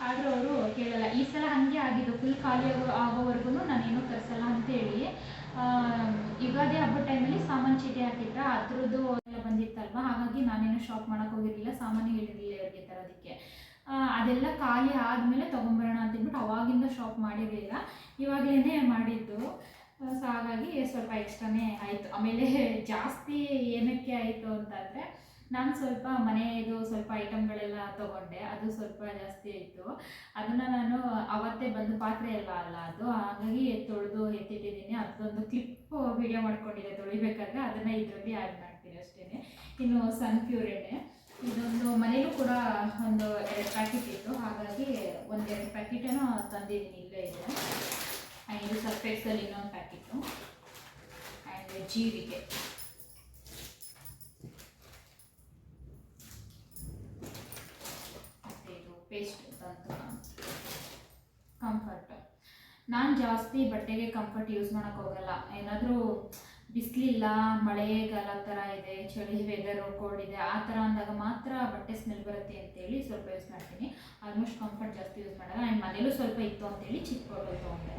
ಆದರೂ ಅವರು ಕೇಳಲ್ಲ. ಈ ಸಲ ಹಾಗೆ ಆಗಿದ್ದು, ಫುಲ್ ಖಾಲಿ ಆಗೋವರೆಗೂ ನಾನೇನು ತರಿಸಲ್ಲ ಅಂತೇಳಿ. ಯುಗಾದಿ ಹಬ್ಬದ ಟೈಮಲ್ಲಿ ಸಾಮಾನು ಚೀಟಿ ಹಾಕಿದ್ರೆ ಅದ್ರದ್ದು ಎಲ್ಲ ಬಂದಿತ್ತಲ್ವ, ಹಾಗಾಗಿ ನಾನೇನು ಶಾಪ್ ಮಾಡೋಕ್ಕೆ ಹೋಗಿರಲಿಲ್ಲ, ಸಾಮಾನು ಹೇಳಿರಲಿಲ್ಲ ಇವ್ರಿಗೆ ತರೋದಕ್ಕೆ. ಅದೆಲ್ಲ ಖಾಲಿ ಆದಮೇಲೆ ತೊಗೊಂಬರೋಣ ಅಂತಂದ್ಬಿಟ್ಟು ಅವಾಗಿಂದ ಶಾಪ್ ಮಾಡಿರಲಿಲ್ಲ, ಇವಾಗಲೇ ಮಾಡಿದ್ದು. ಸೊ ಹಾಗಾಗಿ ಸ್ವಲ್ಪ ಎಕ್ಸ್ಟ್ರಾನೇ ಆಯಿತು. ಆಮೇಲೆ ಜಾಸ್ತಿ ಏನಕ್ಕೆ ಆಯಿತು ಅಂತಂದರೆ, ನಾನು ಸ್ವಲ್ಪ ಮನೆಯದು ಸ್ವಲ್ಪ ಐಟಮ್ಗಳೆಲ್ಲ ತೊಗೊಂಡೆ, ಅದು ಸ್ವಲ್ಪ ಜಾಸ್ತಿ ಆಯಿತು. ಅದನ್ನು ನಾನು ಅವತ್ತೇ ಬಂದು ಪಾತ್ರೆ ಎಲ್ಲ ಅಲ್ಲ ಅದು, ಹಾಗಾಗಿ ತೊಳೆದು ಎತ್ತಿಟ್ಟಿದ್ದೀನಿ. ಅದೊಂದು ಕ್ಲಿಪ್ ವಿಡಿಯೋ ಮಾಡ್ಕೊಂಡಿದ್ದೆ ತೊಳಿಬೇಕಾದ್ರೆ, ಅದನ್ನು ಇದರಲ್ಲಿ ಆ್ಯಡ್ ಮಾಡ್ತೀನಿ ಅಷ್ಟೇ. ಇನ್ನು ಸನ್ಪ್ಯೂರ್ ಎಣ್ಣೆ, ಇದೊಂದು ಮನೇಲೂ ಕೂಡ ಒಂದು 2 ಪ್ಯಾಕೆಟ್ ಇತ್ತು, ಹಾಗಾಗಿ 1-2 ಪ್ಯಾಕೆಟೇನೋ ತಂದಿದ್ದೀನಿ, ಇಲ್ಲೇ ಇದೆ. ಆ್ಯಂಡ್ ಇದು ಸರ್ಫೆಕ್ಸಲ್ಲಿ ಇನ್ನೊಂದು ಪ್ಯಾಕೆಟು. ಆ್ಯಂಡ್ ಜೀರಿಗೆ, ಮತ್ತು ಇದು ಪೇಸ್ಟ್ ತಂತು. ಕಂಫರ್ಟ್, ನಾನು ಜಾಸ್ತಿ ಬಟ್ಟೆಗೆ ಕಂಫರ್ಟ್ ಯೂಸ್ ಮಾಡೋಕ್ಕೆ ಹೋಗಲ್ಲ. ಏನಾದರೂ ಬಿಸಿಲಿಲ್ಲ, ಮಳೆಗಾಲ ಥರ ಇದೆ, ಚಳಿ ವೆದರು, ಕೋಲ್ಡ್ ಇದೆ, ಆ ಥರ ಅಂದಾಗ ಮಾತ್ರ ಬಟ್ಟೆ ಸ್ಮೆಲ್ ಬರುತ್ತೆ ಅಂತೇಳಿ ಸ್ವಲ್ಪ ಯೂಸ್ ಮಾಡ್ತೀನಿ. ಆಲ್ಮೋಸ್ಟ್ ಕಂಫರ್ಟ್ ಜಾಸ್ತಿ ಯೂಸ್ ಮಾಡಲ್ಲ. ಆ್ಯಂಡ್ ಮನೇಲೂ ಸ್ವಲ್ಪ ಇತ್ತು ಅಂತೇಳಿ ಚಿಕ್ಕ ಬಾಟಲ್ ತೊಗೊಂಡೆ.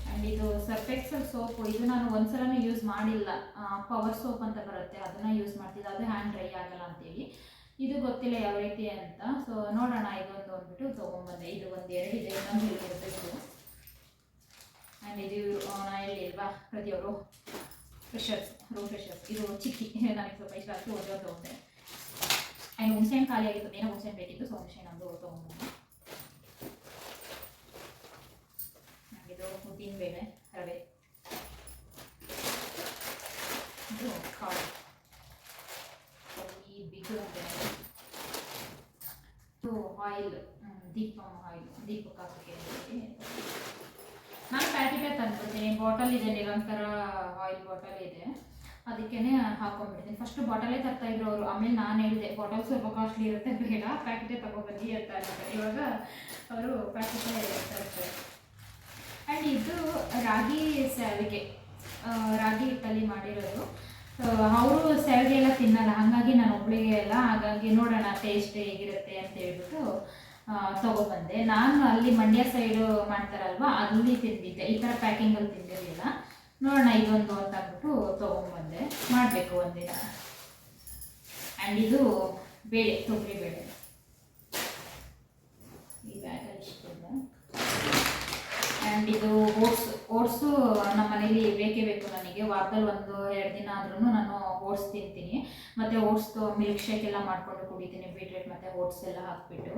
ಆ್ಯಂಡ್ ಇದು ಸರ್ಫೆಕ್ಸಲ್ ಸೋಪು, ಇದು ನಾನು ಒಂದ್ಸಲನೂ ಯೂಸ್ ಮಾಡಿಲ್ಲ. ಪವರ್ ಸೋಪ್ ಅಂತ ಬರುತ್ತೆ, ಅದನ್ನು ಯೂಸ್ ಮಾಡ್ತಿದ್ದೆ. ಅದು ಹ್ಯಾಂಡ್ ಡ್ರೈ ಆಗಲ್ಲ ಅಂತೇಳಿ. ಇದು ಗೊತ್ತಿಲ್ಲ ಯಾವ ರೀತಿ ಅಂತ. ಸೊ ನೋಡೋಣ, ಇದೊಂದು ಅಂದ್ಬಿಟ್ಟು ತೊಗೊಂಬಂದೆ. ಇದು 1-2 ಇದೆ, ಇನ್ನೊಂದು ಇರಬೇಕು. ಆ್ಯಂಡ್ ಇದು ನಾ ಹೇಳಿಲ್ವಾ ಪ್ರತಿಯೊಬ್ಬರು ಫ್ರೆಶರ್ಸ್, ರೂಮ್ ಫ್ರೆಶರ್ಸ್, ಇದು ಚಿಕ್ಕಿ ನನಗೆ ಸ್ವಲ್ಪ ಇಷ್ಟ ಆಯಿತು, ಒಂದೇ ತೊಗೊಂಡೆ. ಆ್ಯಂಡ್ ಹುಣಸೆಹಣ್ಣು ಖಾಲಿ ಆಗಿತ್ತು, ಏನೋ ಹುಣಸೆಹಣ್ಣು ಬೇಕಿತ್ತು, ಸೊ ಹುಣಸೆಹಣ್ಣು ಒಂದು ತೊಗೊಂಬಂದೆ. ಇದು ಉದ್ದಿನಬೇಳೆ, ರವೆ, ಇದು ಕಾಳು, ಈ ಬಿಗು ಅಂತೇನೆ. ಇದು ಆಯಿಲ್, ದೀಪಕ್ಕೆ ಹಾಕೋಕ್ಕೆ. ನಾನು ಪ್ಯಾಕೆಟೇ ತಂದ್ಬಿಡ್ತೀನಿ. ಬಾಟಲ್ ಇದೆ, ನಿರಂತರ ಆಯಿಲ್ ಬಾಟಲ್ ಇದೆ, ಅದಕ್ಕೇ ಹಾಕೊಂಡ್ಬಿಡ್ತೀನಿ. ಫಸ್ಟು ಬಾಟಲೇ ತರ್ತಾಯಿದ್ರು ಅವರು. ಆಮೇಲೆ ನಾನು ಹೇಳಿದೆ ಬಾಟಲ್ ಸ್ವಲ್ಪ ಕಾಸ್ಟ್ಲಿ ಇರುತ್ತೆ, ಬೇಡ ಪ್ಯಾಕೆಟೇ ತಗೊಬನ್ನಿ ಅಂತ ಹೇಳ್ತಾರೆ. ಇವಾಗ ಅವರು ಪ್ಯಾಕೆಟೇ ತರ್ತಾರೆ. ಆ್ಯಂಡ್ ಇದು ರಾಗಿ ಶಾವಿಗೆ, ರಾಗಿ ಹಿಟ್ಟಲ್ಲಿ ಮಾಡಿರೋದು. ಅವರು ಶಾವಿಗೆ ಎಲ್ಲ ತಿನ್ನಲ್ಲ, ಹಾಗಾಗಿ ನಾನು ಒಬ್ಬಳಿಗೆ ಎಲ್ಲ, ಹಾಗಾಗಿ ನೋಡೋಣ ಟೇಸ್ಟ್ ಹೇಗಿರುತ್ತೆ ಅಂತ ಹೇಳ್ಬಿಟ್ಟು ತೊಗೊಬಂದೆ. ನಾನು ಅಲ್ಲಿ ಮಂಡ್ಯ ಸೈಡು ಮಾಡ್ತಾರಲ್ವ, ಅಲ್ಲಿ ತಿಂದಿದ್ದೆ, ಈ ಥರ ಪ್ಯಾಕಿಂಗಲ್ಲಿ ತಿಂದಿರಲಿಲ್ಲ. ನೋಡೋಣ ಇದೊಂದು ಅಂತ ಅಂದ್ಬಿಟ್ಟು ತೊಗೊಂಬಂದೆ, ಮಾಡಬೇಕು ಒಂದಿನ. ಆ್ಯಂಡ್ ಇದು ಬೇಳೆ, ತೊಗರಿ ಬೇಳೆ, ಈ ಬ್ಯಾಗಲ್ಲಿ ಇಷ್ಟಲ್ಲ. ಆ್ಯಂಡ್ ಇದು ಓಟ್ಸು ನಮ್ಮ ಮನೇಲಿ ಬೇಕೇ ಬೇಕು ನನಗೆ. ವಾರದಲ್ಲಿ 1-2 ದಿನ ಆದ್ರೂ ನಾನು ಓಟ್ಸ್ ತಿಂತೀನಿ. ಮತ್ತು ಓಟ್ಸ್ದು ಮಿಲ್ಕ್ ಶೇಕ್ ಎಲ್ಲ ಮಾಡಿಕೊಂಡು ಕುಡಿತೀನಿ, ಬೀಟ್ರೇಟ್ ಮತ್ತು ಓಟ್ಸ್ ಎಲ್ಲ ಹಾಕ್ಬಿಟ್ಟು.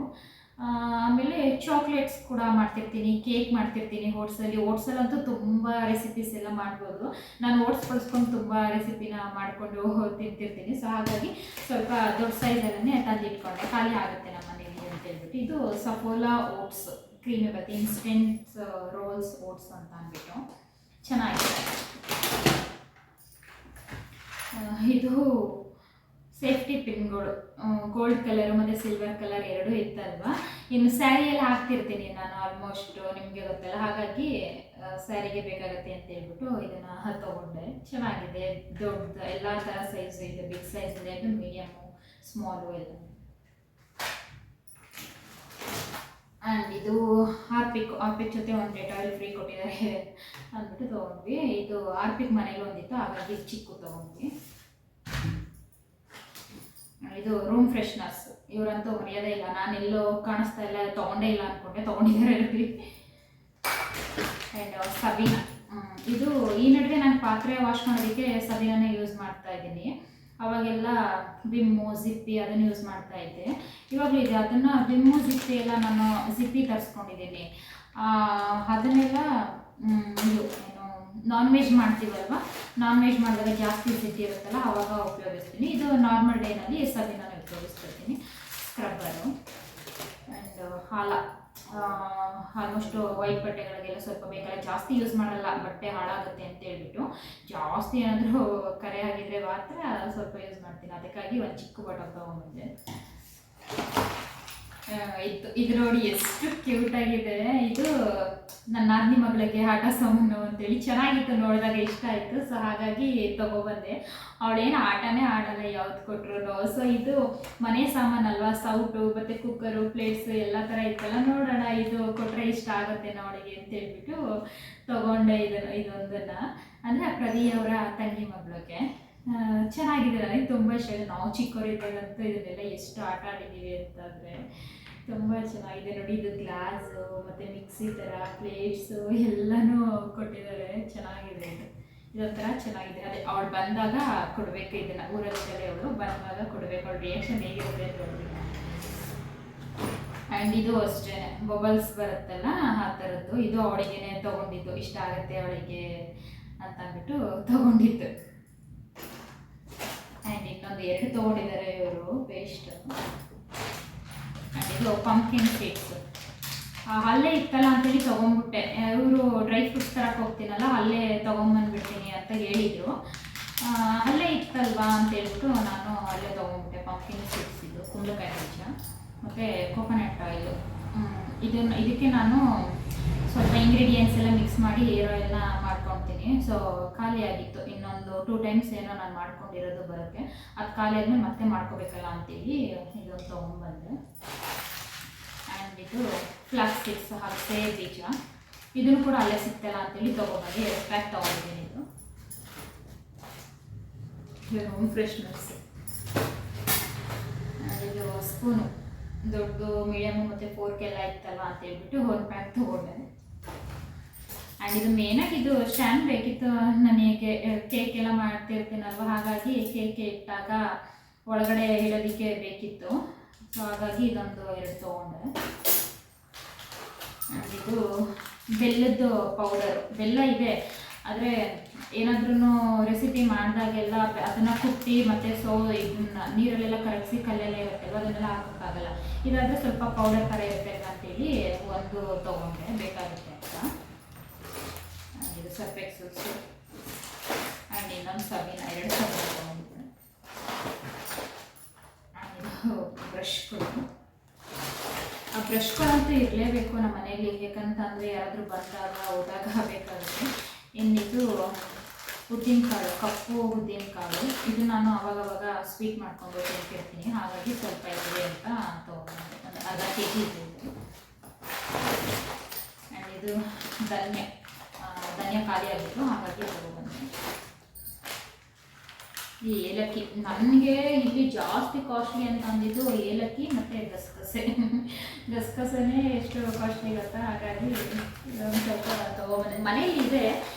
ಆಮೇಲೆ ಚಾಕ್ಲೇಟ್ಸ್ ಕೂಡ ಮಾಡ್ತಿರ್ತೀನಿ, ಕೇಕ್ ಮಾಡ್ತಿರ್ತೀನಿ ಓಟ್ಸಲ್ಲಿ. ಓಟ್ಸಲ್ಲಂತೂ ತುಂಬ ರೆಸಿಪೀಸ್ ಎಲ್ಲ ಮಾಡ್ಬೋದು. ನಾನು ಓಟ್ಸ್ ಬಳಸ್ಕೊಂಡು ತುಂಬ ರೆಸಿಪಿನ ಮಾಡಿಕೊಂಡು ತಿಂತಿರ್ತೀನಿ. ಸೊ ಹಾಗಾಗಿ ಸ್ವಲ್ಪ ದೊಡ್ಡ ಸೈಜಲ್ಲೇ ತಂದಿಟ್ಕೊಂಡೆ, ಖಾಲಿ ಆಗುತ್ತೆ ನಮ್ಮ ಮನೇಲಿ ಅಂತ ಹೇಳ್ಬಿಟ್ಟು. ಇದು ಸಫೋಲಾ ಓಟ್ಸ್ ಕ್ರೀಮಿ ಬರುತ್ತೆ, ಇನ್ಸ್ಟೆಂಟ್ ರೋಲ್ಸ್ ಓಟ್ಸ್ ಅಂತ ಅಂದ್ಬಿಟ್ಟು ಚೆನ್ನಾಗಿದೆ. ಇದು ಸೇಫ್ಟಿ ಪಿನ್ಗಳು, ಗೋಲ್ಡ್ ಕಲರು ಮತ್ತು ಸಿಲ್ವರ್ ಕಲರ್ 2 ಇತ್ತಲ್ವ. ಇನ್ನು ಸ್ಯಾರಿ ಎಲ್ಲ ಹಾಕ್ತಿರ್ತೀನಿ ನಾನು ಆಲ್ಮೋಸ್ಟ್, ನಿಮಗೆ ಗೊತ್ತಲ್ಲ, ಹಾಗಾಗಿ ಸ್ಯಾರಿಗೆ ಬೇಕಾಗುತ್ತೆ ಅಂತ ಹೇಳ್ಬಿಟ್ಟು ಇದನ್ನು ತೊಗೊಂಡೆ. ಚೆನ್ನಾಗಿದೆ, ದೊಡ್ಡ ಎಲ್ಲ ಥರ ಸೈಜು ಇದೆ, ಬಿಗ್ ಸೈಜ್ ಇದೆ, ಅದು ಮೀಡಿಯಮ್ಮು, ಸ್ಮಾಲು ಎಲ್ಲ. ಆ್ಯಂಡ್ ಇದು ಆರ್ಪಿಕ್ ಜೊತೆ ಒಂದು ಡೆಟಾಯಿಲ್ ಫ್ರೀ ಕೊಟ್ಟಿದ್ದಾರೆ ಅಂದ್ಬಿಟ್ಟು ತೊಗೊಂಡ್ವಿ. ಇದು ಆರ್ಪಿಕ್ ಮನೇಲಿ ಒಂದಿತ್ತು, ಹಾಗಾಗಿ ಚಿಕ್ಕು ತೊಗೊಂಡ್ವಿ. ಇದು ರೂಮ್ ಫ್ರೆಶ್ನರ್ಸ್, ಇವರಂತೂ ಮರ್ಯಾದೆ ಇಲ್ಲ, ನಾನೆಲ್ಲೋ ಕಾಣಿಸ್ತಾ ಇಲ್ಲ, ತೊಗೊಂಡೇ ಇಲ್ಲ ಅಂದ್ಕೊಂಡೆ, ತೊಗೊಂಡಿದ್ದಾರೆ. ಆ್ಯಂಡ್ ಸಬೀನಾ, ಇದು ಈ ನಡುವೆ ನಾನು ಪಾತ್ರೆ ವಾಶ್ ಮಾಡೋದಕ್ಕೆ ಸಬೀನಾನೇ ಯೂಸ್ ಮಾಡ್ತಾ ಇದ್ದೀನಿ. ಅವಾಗೆಲ್ಲ ವಿಮ್ಮು, ಜಿಪ್ಪಿ ಅದನ್ನು ಯೂಸ್ ಮಾಡ್ತಾ ಇದ್ದೆ. ಇವಾಗಲೂ ಇದೆ, ಅದನ್ನು ವಿಮ್ಮು ಜಿಪ್ಪಿ ಎಲ್ಲ ನಾನು ಜಿಪ್ಪಿ ತರಿಸ್ಕೊಂಡಿದ್ದೀನಿ. ಅದನ್ನೆಲ್ಲ ಇದು ಏನು ನಾನ್ ವೆಜ್ ಮಾಡ್ತೀವಲ್ವ, ನಾನ್ ವೆಜ್ ಮಾಡಿದಾಗ ಜಾಸ್ತಿ ಜಿಡ್ಡು ಇರುತ್ತಲ್ಲ, ಆವಾಗ ಉಪಯೋಗಿಸ್ತೀನಿ. ಇದು normal ಡೇನಲ್ಲಿ ಸಬೀನಾನೇ ಉಪಯೋಗಿಸ್ತಿರ್ತೀನಿ. Scrubber and almost white ಬಟ್ಟೆಗಳಿಗೆಲ್ಲ ಸ್ವಲ್ಪ ಬೇಕಲ್ಲ, ಜಾಸ್ತಿ ಯೂಸ್ ಮಾಡಲ್ಲ, ಬಟ್ಟೆ ಹಾಳಾಗುತ್ತೆ ಅಂತ ಹೇಳ್ಬಿಟ್ಟು. ಜಾಸ್ತಿ ಏನಾದರೂ ಕರೆ ಆಗಿದ್ರೆ ಮಾತ್ರ ಸ್ವಲ್ಪ ಯೂಸ್ ಮಾಡ್ತೀನಿ, ಅದಕ್ಕಾಗಿ ಒಂದು ಚಿಕ್ಕ ಬಾಟಲ್ ತೊಗೊಂಬಂದೆ. ಇದು ನೋಡಿ ಎಷ್ಟು ಕ್ಯೂಟ್ ಆಗಿದೆ. ಇದು ನನ್ನ ನಾದಿನಿ ಮಗಳಿಗೆ ಆಟ ಸಾಮಾನು ಅಂತೇಳಿ ಚೆನ್ನಾಗಿತ್ತು, ನೋಡಿದಾಗ ಇಷ್ಟ ಆಯಿತು. ಸೊ ಹಾಗಾಗಿ ತೊಗೊಬಂದೆ. ಅವಳೇನು ಆಟನೇ ಆಡಲ್ಲ ಯಾವ್ದು ಕೊಟ್ಟರು. ಸೊ ಇದು ಮನೆ ಸಾಮಾನಲ್ವಾ, ಸೌಟು ಮತ್ತು ಕುಕ್ಕರು, ಪ್ಲೇಟ್ಸು ಎಲ್ಲ ಥರ ಇತ್ತಲ್ಲ, ನೋಡೋಣ ಇದು ಕೊಟ್ಟರೆ ಇಷ್ಟ ಆಗುತ್ತೆ ಅವಳಿಗೆ ಅಂತ ಹೇಳ್ಬಿಟ್ಟು ತೊಗೊಂಡೆ. ಇದೊಂದನ್ನು ಅಂದರೆ ಪ್ರದಿ ಅವರ ತಂಗಿ ಮಗಳಿಗೆ. ಚೆನ್ನಾಗಿದೆ, ನನಗೆ ತುಂಬ ಇಷ್ಟ ಇದೆ. ನಾವು ಚಿಕ್ಕವರಿದ್ದಾಗಂತೂ ಇದನ್ನೆಲ್ಲ ಎಷ್ಟು ಆಟ ಆಡಿದ್ದೀವಿ ಅಂತಂದರೆ ತುಂಬ ಚೆನ್ನಾಗಿದೆ ನೋಡಿ. ಇದು ಗ್ಲಾಸು ಮತ್ತು ಮಿಕ್ಸಿ ಥರ ಪ್ಲೇಟ್ಸು ಎಲ್ಲನೂ ಕೊಟ್ಟಿದ್ದಾರೆ, ಚೆನ್ನಾಗಿದೆ. ಇದೊಂಥರ ಚೆನ್ನಾಗಿದೆ. ಅದೇ ಅವಳು ಬಂದಾಗ ಕೊಡಬೇಕು, ಇದನ್ನು ಊರಲ್ಲಿದ್ದಾರೆ, ಅವಳು ಬಂದಾಗ ಕೊಡಬೇಕು, ಅವಳ ರಿಯಾಕ್ಷನ್ ಹೇಗಿರುತ್ತೆ ಅಂತ ನೋಡಬೇಕು. ಆ್ಯಂಡ್ ಇದು ಅಷ್ಟೇ ಬಬಲ್ಸ್ ಬರುತ್ತಲ್ಲ ಆ ಥರದ್ದು, ಇದು ಅವಳಿಗೆ ತೊಗೊಂಡಿದ್ದು, ಇಷ್ಟ ಆಗುತ್ತೆ ಅವಳಿಗೆ ಅಂತ ಅಂದ್ಬಿಟ್ಟು ತೊಗೊಂಡಿದ್ದು. ಆ್ಯಂಡ್ ಇನ್ನೊಂದು 2 ತೊಗೊಂಡಿದ್ದಾರೆ ಇವರು ಪೇಸ್ಟ್. ಇದು ಪಂಪ್ಕಿನ್ ಸೀಡ್ಸ್. ಅಲ್ಲೇ ಇತ್ತಲ್ಲ ಅಂತೇಳಿ ತೊಗೊಂಡ್ಬಿಟ್ಟೆ. ಇವರು ಡ್ರೈ ಫ್ರೂಟ್ಸ್ ತರಕ್ಕೆ ಹೋಗ್ತೀನಲ್ಲ, ಅಲ್ಲೇ ತೊಗೊಂಬಂದ್ಬಿಡ್ತೀನಿ ಅಂತ ಹೇಳಿದರು. ಅಲ್ಲೇ ಇತ್ತಲ್ವಾ ಅಂತೇಳ್ಬಿಟ್ಟು ನಾನು ಅಲ್ಲೇ ತೊಗೊಂಡ್ಬಿಟ್ಟೆ. ಪಂಪ್ಕಿನ್ ಸೀಡ್ಸ್ ಇದು ಕುಂಬಳಕಾಯಿ ಬೀಜ ಮತ್ತು ಕೋಕೋನಟ್ ಆಯಿಲು. ಇದಕ್ಕೆ ನಾನು ಸ್ವಲ್ಪ ಇಂಗ್ರೀಡಿಯೆಂಟ್ಸ್ ಎಲ್ಲ ಮಿಕ್ಸ್ ಮಾಡಿ ಹೇರ್ ಆಯಿಲ್ನ ಮಾಡ್ಕೊತೀನಿ. ಸೊ ಖಾಲಿ ಆಗಿತ್ತು, ಇನ್ನೊಂದು 2 ಟೈಮ್ಸ್ ಏನೋ ನಾನು ಮಾಡ್ಕೊಂಡಿರೋದು ಬರುತ್ತೆ. ಅದು ಖಾಲಿ ಆದಮೇಲೆ ಮತ್ತೆ ಮಾಡ್ಕೋಬೇಕಲ್ಲ ಅಂತೇಳಿ ಇದೊಂದು ತೊಗೊಂಡ್ಬಂದೆ. ಆ್ಯಂಡ್ ಇದು ಫ್ಲಾಕ್ಸ್ ಸೀಡ್ಸ್, ಅಗಸೆ ಬೀಜ, ಇದನ್ನು ಕೂಡ ಅಲ್ಲೇ ಸಿಗ್ತಲ್ಲ ಅಂತೇಳಿ ತೊಗೊಂಬಂದು 2 ಪ್ಯಾಕ್ ತೊಗೊಂಡಿದ್ದೀನಿ. ಇದು ಹೋಮ್ ಫ್ರೆಶ್ನರ್ಸ್. ಇದು ಸ್ಪೂನು ದೊಡ್ಡದು, ಮೀಡಿಯಮು ಮತ್ತು ಫೋರ್ಕೆಲ್ಲ ಇತ್ತಲ್ಲ ಅಂತ ಹೇಳ್ಬಿಟ್ಟು 1 ಪ್ಯಾಕ್ ತೊಗೊಂಡೆ. ಆ್ಯಂಡ್ ಇದು ಮೇನಾಗಿ ಇದು ಸ್ಟ್ಯಾಂಡ್ ಬೇಕಿತ್ತು ನನಗೆ, ಕೇಕ್ ಎಲ್ಲ ಮಾಡ್ತಿರ್ತೀನಲ್ವ, ಹಾಗಾಗಿ ಕೇಕ್ ಇಟ್ಟಾಗ ಒಳಗಡೆ ಇಡೋದಕ್ಕೆ ಬೇಕಿತ್ತು. ಸೊ ಹಾಗಾಗಿ ಇದೊಂದು 2 ತೊಗೊಂಡೆ. ಆ್ಯಂಡ್ ಇದು ಬೆಲ್ಲದ್ದು ಪೌಡರು. ಬೆಲ್ಲ ಇದೆ, ಆದರೆ ಏನಾದ್ರೂ ರೆಸಿಪಿ ಮಾಡಿದಾಗೆಲ್ಲ ಅದನ್ನು ಕುಟ್ಟಿ ಮತ್ತು ಇದನ್ನ ನೀರಲ್ಲೆಲ್ಲ ಕರಗಿಸಿ ಕಲ್ಲೆಲ್ಲ ಇರುತ್ತಲ್ವ, ಅದನ್ನೆಲ್ಲ ಹಾಕೋಕ್ಕಾಗಲ್ಲ. ಇದಾದರೆ ಸ್ವಲ್ಪ ಪೌಡರ್ ಥರ ಇರಬೇಕು ಅಂತೇಳಿ 1 ತೊಗೊಂಡೆ, ಬೇಕಾಗುತ್ತೆ ಅಂತ. ಇದು ಸರ್ಫ್ ಎಕ್ಸಲ್ಸು ಆ್ಯಂಡ್ ಇನ್ನೊಂದು ಸಬೀನ, 2 ಸಬೀನ ತೊಗೊಂಡಿದ್ದೆ. ಆ್ಯಂಡ್ ಇದು ಬ್ರಷ್ಗಳು. ಆ ಬ್ರಷ್ಗಳಂತೂ ಇರಲೇಬೇಕು ನಮ್ಮ ಮನೇಲಿ, ಯಾಕಂತಂದರೆ ಯಾರಾದರೂ ಬಂದಾಗ ಹೋದಾಗ ಬೇಕಾಗುತ್ತೆ. ಇನ್ನಿದು ಉದ್ದಿನಕಾಳು, ಕಪ್ಪು ಉದ್ದಿನಕಾಳು. ಇದು ನಾನು ಅವಾಗವಾಗ ಸ್ವೀಟ್ ಮಾಡ್ಕೊಂಡು ತಿಂತಿರ್ತೀನಿ, ಹಾಗಾಗಿ ಸ್ವಲ್ಪ ಇದೆ ಅಂತ ತೊಗೊಂಡೆ. ಒಂದು ಅರ್ಧ kg ಇದೆ ಇದು. ಆ್ಯಂಡ್ ಇದು ಧನ್ಯ ಖಾಲಿ ಆಗಿತ್ತು, ಹಾಗಾಗಿ ತೊಗೊಂಡ್ಬಂದೆ. ಈ ಏಲಕ್ಕಿ ನನಗೆ ಇಲ್ಲಿ ಜಾಸ್ತಿ ಕಾಸ್ಟ್ಲಿ ಅಂತ ಅಂದಿದ್ದು ಏಲಕ್ಕಿ ಮತ್ತು ಗಸಗಸೆನೇ ಎಷ್ಟು ಕಾಸ್ಟ್ಲಿ ಇರುತ್ತೆ. ಹಾಗಾಗಿ ಒಂದು ಸ್ವಲ್ಪ ತೊಗೊಬಂದೆ. ಮನೇಲಿ ಇದೆ,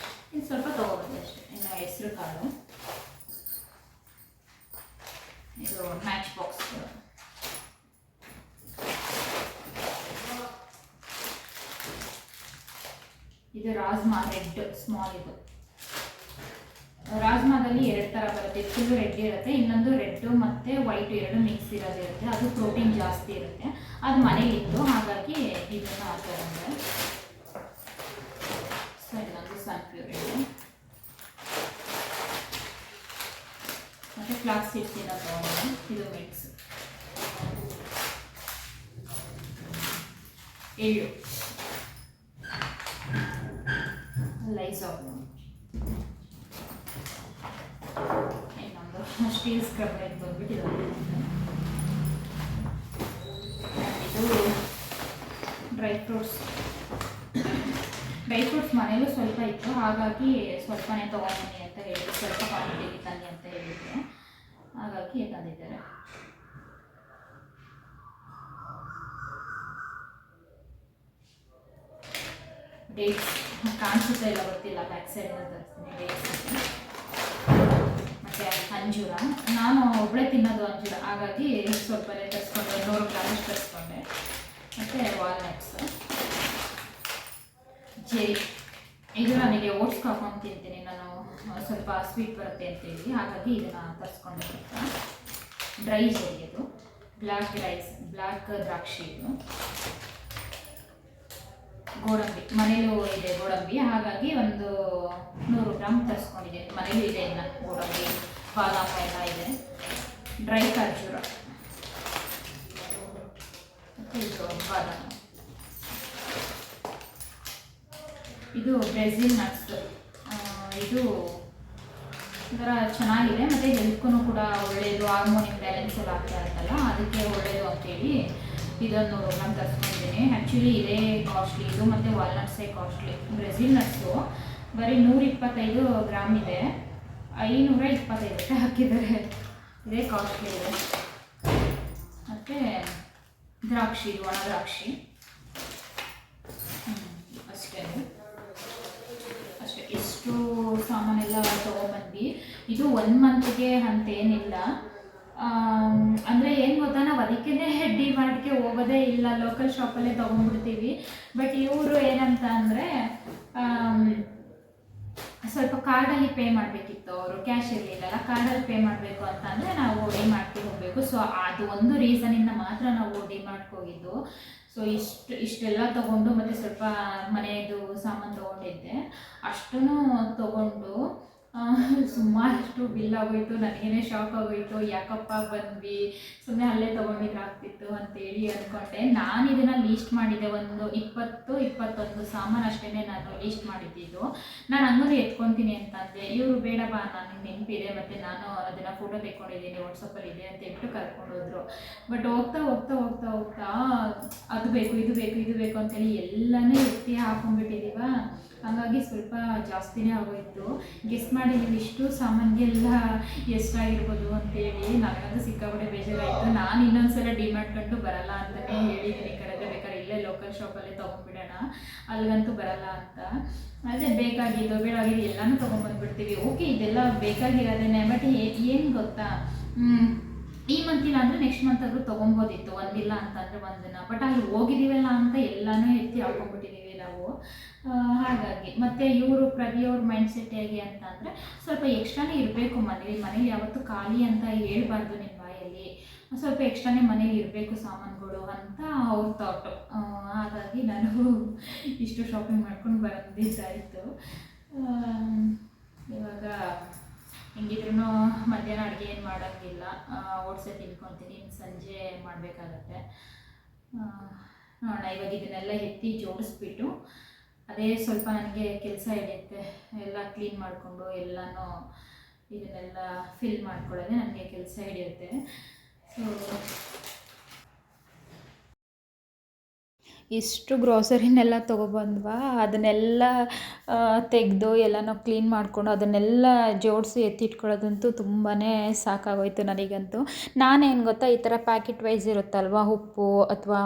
ಇನ್ನು ಸ್ವಲ್ಪ ತೊಗೊಬಂದೆ ಅಷ್ಟೇ. ಇನ್ನು ಹೆಸರು ಕಾಳು, ಇದು ಮ್ಯಾಚ್ ಬಾಕ್ಸ್. ಇದು ರಾಜ್ಮಾ ರೆಡ್ ಸ್ಮಾಲ್. ಇದು ರಾಜ್ಮಾದಲ್ಲಿ 2 ಥರ ಬರುತ್ತೆ. ಫುಲ್ಲು ರೆಡ್ ಇರುತ್ತೆ, ಇನ್ನೊಂದು ರೆಡ್ಡು ಮತ್ತು ವೈಟು 2 ಮಿಕ್ಸ್ ಇರೋದಿರುತ್ತೆ. ಅದು ಪ್ರೋಟೀನ್ ಜಾಸ್ತಿ ಇರುತ್ತೆ. ಅದು ಮನೇಲಿತ್ತು, ಹಾಗಾಗಿ ಇದನ್ನು ತೊಗೊಂಡೆ. ಸೊ ಇನ್ನೊಂದು ಸನ್ಫ್ಯೂರ್ ಇದೆ ಮತ್ತು ಫ್ಲಾಕ್ಸ್ ಸೀಡ್ಸಿಂದ ತೊಗೊಂಡೆ. ಇದು ಮಿಕ್ಸ್. ಎಳ್ಳು, ಲೈಸಾಲ್, ಇನ್ನೊಂದು ಸ್ಟೀಲ್ ಸ್ಕ್ರಬ್ಬರ್ ಇದು ಬಂದ್ಬಿಟ್ಟಿದೆ. ಇದು ಡ್ರೈ ಫ್ರೂಟ್ಸ್ ಮನೇಲೂ ಸ್ವಲ್ಪ ಇತ್ತು, ಹಾಗಾಗಿ ಸ್ವಲ್ಪನೇ ತೊಗೊಂಬನ್ನಿ ಅಂತ ಹೇಳಿದ್ರು. ಸ್ವಲ್ಪ ಕ್ವಾಂಟಿಟಿ ತಂದಿ ಅಂತ ಹೇಳಿದ್ದೆ, ಹಾಗಾಗಿ ತಂದಿದ್ದಾರೆ. ಡೇಟ್ಸ್ ಕಾಣಿಸುತ್ತಾ ಇಲ್ಲ ಗೊತ್ತಿಲ್ಲ, ಬ್ಯಾಕ್ ಸೈಡಿಂದ ತರಿಸ್ತೀನಿ. ಡೇಟ್ಸ್ ಮತ್ತು ಅಂಜೂರ. ನಾನು ಒಬ್ಬಳೇ ತಿನ್ನೋದು ಅಂಜೂರ, ಹಾಗಾಗಿ ಸ್ವಲ್ಪನೇ ತರಿಸ್ಕೊಂಡೆ, 100 ಗ್ರಾಮಷ್ಟು ತರಿಸ್ಕೊಂಡೆ. ಮತ್ತು ವಾಲ್ನಟ್ಸ್, ಜೇರಿ. ಇದು ನನಗೆ ಓಟ್ಸ್ ಹಾಕೊಂಡು ತಿಂತೀನಿ ನಾನು, ಸ್ವಲ್ಪ ಸ್ವೀಟ್ ಬರುತ್ತೆ ಅಂತೇಳಿ, ಹಾಗಾಗಿ ಇದನ್ನು ತರಿಸ್ಕೊಂಡೆ. ಡ್ರೈ ಜೇರಿ, ಅದು ಬ್ಲ್ಯಾಕ್ ದ್ರಾಕ್ಷಿ. ಇದು ಗೋಡಂಬಿ, ಮನೇಲೂ ಇದೆ ಗೋಡಂಬಿ, ಹಾಗಾಗಿ ಒಂದು 100 ಗ್ರಾಮ್ ತರಿಸ್ಕೊಂಡಿದ್ದೀನಿ. ಮನೇಲೂ ಇದೆ ಇನ್ನು ಗೋಡಂಬಿ, ಬಾದಾಮ ಎಲ್ಲ ಇದೆ. ಡ್ರೈ ಖರ್ಜೂರ ಮತ್ತು ಇದು ಬಾದಾಮ. ಇದು ಬ್ರೆಜಿಲ್ ನಟ್ಸ್. ಇದು ಒಂಥರ ಚೆನ್ನಾಗಿದೆ ಮತ್ತು ಹೆಲ್ತ್ಗೂ ಕೂಡ ಒಳ್ಳೆಯದು. ಹಾರ್ಮೋನ್ ಇಂಬ್ಯಾಲೆನ್ಸ್ ಎಲ್ಲ ಆಗ್ತಾ ಇರುತ್ತಲ್ಲ, ಅದಕ್ಕೆ ಒಳ್ಳೆಯದು ಅಂತೇಳಿ ಇದೊಂದು 100 ಗ್ರಾಮ್ ತರಿಸ್ಕೊಂಡಿದ್ದೀನಿ. ಆ್ಯಕ್ಚುಲಿ ಇದೇ ಕಾಸ್ಟ್ಲಿ ಇದು, ಮತ್ತು ವಾಲ್ನಟ್ಸೇ ಕಾಸ್ಟ್ಲಿ. ಬ್ರೆಜಿಲ್ ನಟ್ಸು ಬರೀ 125 ಗ್ರಾಮ್ ಇದೆ, 525 ಹಾಕಿದ್ದಾರೆ. ಇದೇ ಕಾಸ್ಟ್ಲಿ ಇದೆ. ಮತ್ತು ದ್ರಾಕ್ಷಿ, ಒಣ ದ್ರಾಕ್ಷಿ ಅಷ್ಟೇ. ಎಷ್ಟು ಸಾಮಾನೆಲ್ಲ ತೊಗೊಂಬಂದ್ವಿ. ಇದು 1 ಮಂತ್ಗೆ ಅಂತೇನಿಲ್ಲ. ಅಂದರೆ ಏನು ಗೊತ್ತಾ, ನಾವು ಅದಕ್ಕೇ ಡಿ-ಮಾರ್ಟ್ಗೆ ಹೋಗೋದೇ ಇಲ್ಲ, ಲೋಕಲ್ ಶಾಪಲ್ಲೇ ತೊಗೊಂಡ್ಬಿಡ್ತೀವಿ. ಬಟ್ ಇವರು ಏನಂತ ಅಂದರೆ ಸ್ವಲ್ಪ ಕಾರ್ಡಲ್ಲಿ ಪೇ ಮಾಡಬೇಕಿತ್ತು, ಅವರು ಕ್ಯಾಶ್ ಇರಲಿಲ್ಲಲ್ಲ, ಕಾರ್ಡಲ್ಲಿ ಪೇ ಮಾಡಬೇಕು ಅಂತಂದರೆ ನಾವು ಡಿಮಾರ್ಟ್ಗೆ ಹೋಗಬೇಕು. ಸೊ ಅದು ಒಂದು ರೀಸನಿಂದ ಮಾತ್ರ ನಾವು ಡಿಮಾರ್ಟ್ಗೆ ಹೋಗಿದ್ದು. ಸೊ ಇಷ್ಟೆಲ್ಲ ತೊಗೊಂಡು ಮತ್ತು ಸ್ವಲ್ಪ ಮನೆಯದು ಸಾಮಾನು ತೊಗೊಂಡಿದ್ದೆ, ಅಷ್ಟೂ ತೊಗೊಂಡು ಸುಮಾರಷ್ಟು ಬಿಲ್ ಆಗೋಯ್ತು. ನನಗೇನೆ ಶಾಕ್ ಆಗೋಯ್ತು, ಯಾಕಪ್ಪ ಬಂದ್ವಿ, ಸುಮ್ಮನೆ ಅಲ್ಲೇ ತೊಗೊಂಡಿದ್ರೆ ಆಗ್ತಿತ್ತು ಅಂತೇಳಿ ಅಂದ್ಕೊಂಡೆ. ನಾನು ಇದನ್ನು ಲೀಸ್ಟ್ ಮಾಡಿದ್ದೆ, ಒಂದು 20-21 ಸಾಮಾನು ಅಷ್ಟೇ ನಾನು ಲೀಸ್ಟ್ ಮಾಡಿದ್ದಿದ್ದು. ನಾನು ಹಂಗೂ ಎತ್ಕೊತೀನಿ ಅಂತಂದೆ. ಇವರು ಬೇಡ ಬಾ, ನನಗೆ ನೆನಪಿದೆ ಮತ್ತು ನಾನು ಅದನ್ನು ಫೋಟೋ ತೆಕ್ಕೊಂಡಿದ್ದೀನಿ, ವಾಟ್ಸಪ್ಪಲ್ಲಿ ಇದೆ ಅಂತ ಹೇಳ್ಬಿಟ್ಟು ಕರ್ಕೊಂಡು ಹೋದರು. ಬಟ್ ಹೋಗ್ತಾ ಹೋಗ್ತಾ ಹೋಗ್ತಾ ಹೋಗ್ತಾ ಅದು ಬೇಕು ಇದು ಬೇಕು ಇದು ಬೇಕು ಅಂತೇಳಿ ಎಲ್ಲನೂ ಎತ್ತಿ ಹಾಕೊಂಡ್ಬಿಟ್ಟಿದ್ದೀವ. ಹಾಗಾಗಿ ಸ್ವಲ್ಪ ಜಾಸ್ತಿನೇ ಆಗೋಯಿತು. ಗೆಸ್ಟ್ ಮಾಡಿ ನೀವು ಇಷ್ಟು ಸಾಮಾನಿಗೆಲ್ಲ ಎಷ್ಟಾಗಿರ್ಬೋದು ಅಂತೇಳಿ ನನಗಂತೂ ಸಿಕ್ಕಾಪಟ್ಟೆ ಬೇಜಾರಾಯಿತು. ನಾನು ಇನ್ನೊಂದ್ಸಲ ಡಿಮಾರ್ಟ್ ಕಂಡು ಬರಲ್ಲ ಅಂತಲೇ ಹೇಳಿದ್ದೀನಿ. ಕರೆದ್ರೆ ಬೇಕಾದ್ರೆ ಇಲ್ಲೇ ಲೋಕಲ್ ಶಾಪಲ್ಲೇ ತೊಗೊಂಡ್ಬಿಡೋಣ, ಅಲ್ಲಿಗಂತೂ ಬರಲ್ಲ ಅಂತ. ಅದೇ ಬೇಕಾಗಿದ್ದು ಬೇಡಾಗಿದ್ದು ಎಲ್ಲನೂ ತೊಗೊಂಬಂದ್ಬಿಡ್ತೀವಿ. ಓಕೆ, ಇದೆಲ್ಲ ಬೇಕಾಗಿರೋದೇನೆ. ಬಟ್ ಏನು ಗೊತ್ತಾ, ಈ ಮಂತಿಲ್ಲ ಅಂದರೆ ನೆಕ್ಸ್ಟ್ ಮಂತ್ ಆದರೂ ತೊಗೊಬೋದಿತ್ತು, ಒಂದಿಲ್ಲ ಅಂತಂದರೆ ಒಂದಿನ. ಬಟ್ ಅಲ್ಲಿ ಹೋಗಿದ್ದೀವಲ್ಲ ಅಂತ ಎಲ್ಲನೂ ಎತ್ತಿ ಹಾಕೊಂಡ್ಬಿಟ್ಟಿದ್ದೀವಿ ನಾವು. ಹಾಗಾಗಿ ಮತ್ತು ಪ್ರತಿಯವ್ರ ಮೈಂಡ್ ಸೆಟ್ ಹೇಗೆ ಅಂತಂದರೆ ಸ್ವಲ್ಪ ಎಕ್ಸ್ಟ್ರಾನೇ ಇರಬೇಕು ಮನೇಲಿ ಯಾವತ್ತೂ ಖಾಲಿ ಅಂತ ಹೇಳ್ಬಾರ್ದು ನಿಮ್ಮ ಬಾಯಲ್ಲಿ. ಸ್ವಲ್ಪ ಎಕ್ಸ್ಟ್ರಾನೇ ಮನೇಲಿ ಇರಬೇಕು ಸಾಮಾನುಗಳು ಅಂತ ಅವ್ರ ಥಾಟು. ಹಾಗಾಗಿ ನಾನು ಇಷ್ಟು ಶಾಪಿಂಗ್ ಮಾಡ್ಕೊಂಡು ಬಂದಿದ್ದಾಯಿತು. ಇವಾಗ ಹೆಂಗಿದ್ರೂ ಮಧ್ಯಾಹ್ನ ಅಡುಗೆ ಏನು ಮಾಡೋಂಗಿಲ್ಲ, ಓಟ್ಸೆ ತಿನ್ಕೊತೀನಿ, ಸಂಜೆ ಮಾಡಬೇಕಾಗತ್ತೆ. ನೋಡೋಣ, ಇವಾಗ ಇದನ್ನೆಲ್ಲ ಎತ್ತಿ ಜೋಡಿಸ್ಬಿಟ್ಟು ಅದೇ ಸ್ವಲ್ಪ ನನಗೆ ಕೆಲಸ ಹಿಡಿಯುತ್ತೆ. ಎಲ್ಲ ಕ್ಲೀನ್ ಮಾಡಿಕೊಂಡು ಎಲ್ಲನೂ ಇದನ್ನೆಲ್ಲ ಫಿಲ್ ಮಾಡ್ಕೊಳ್ಳೋದೇ ನನಗೆ ಕೆಲಸ ಹಿಡಿಯುತ್ತೆ. ಸೊ ಇಷ್ಟು ಗ್ರಾಸರಿನೆಲ್ಲ ತೊಗೊಬಂದ್ವಾ, ಅದನ್ನೆಲ್ಲ ತೆಗೆದು ಎಲ್ಲನೂ ಕ್ಲೀನ್ ಮಾಡಿಕೊಂಡು ಅದನ್ನೆಲ್ಲ ಜೋಡಿಸಿ ಎತ್ತಿಟ್ಕೊಳ್ಳೋದಂತೂ ತುಂಬಾ ಸಾಕಾಗೋಯ್ತು ನನಗಂತೂ. ನಾನೇನು ಗೊತ್ತಾ, ಈ ಥರ ಪ್ಯಾಕೆಟ್ ವೈಸ್ ಇರುತ್ತಲ್ವ, ಉಪ್ಪು ಅಥವಾ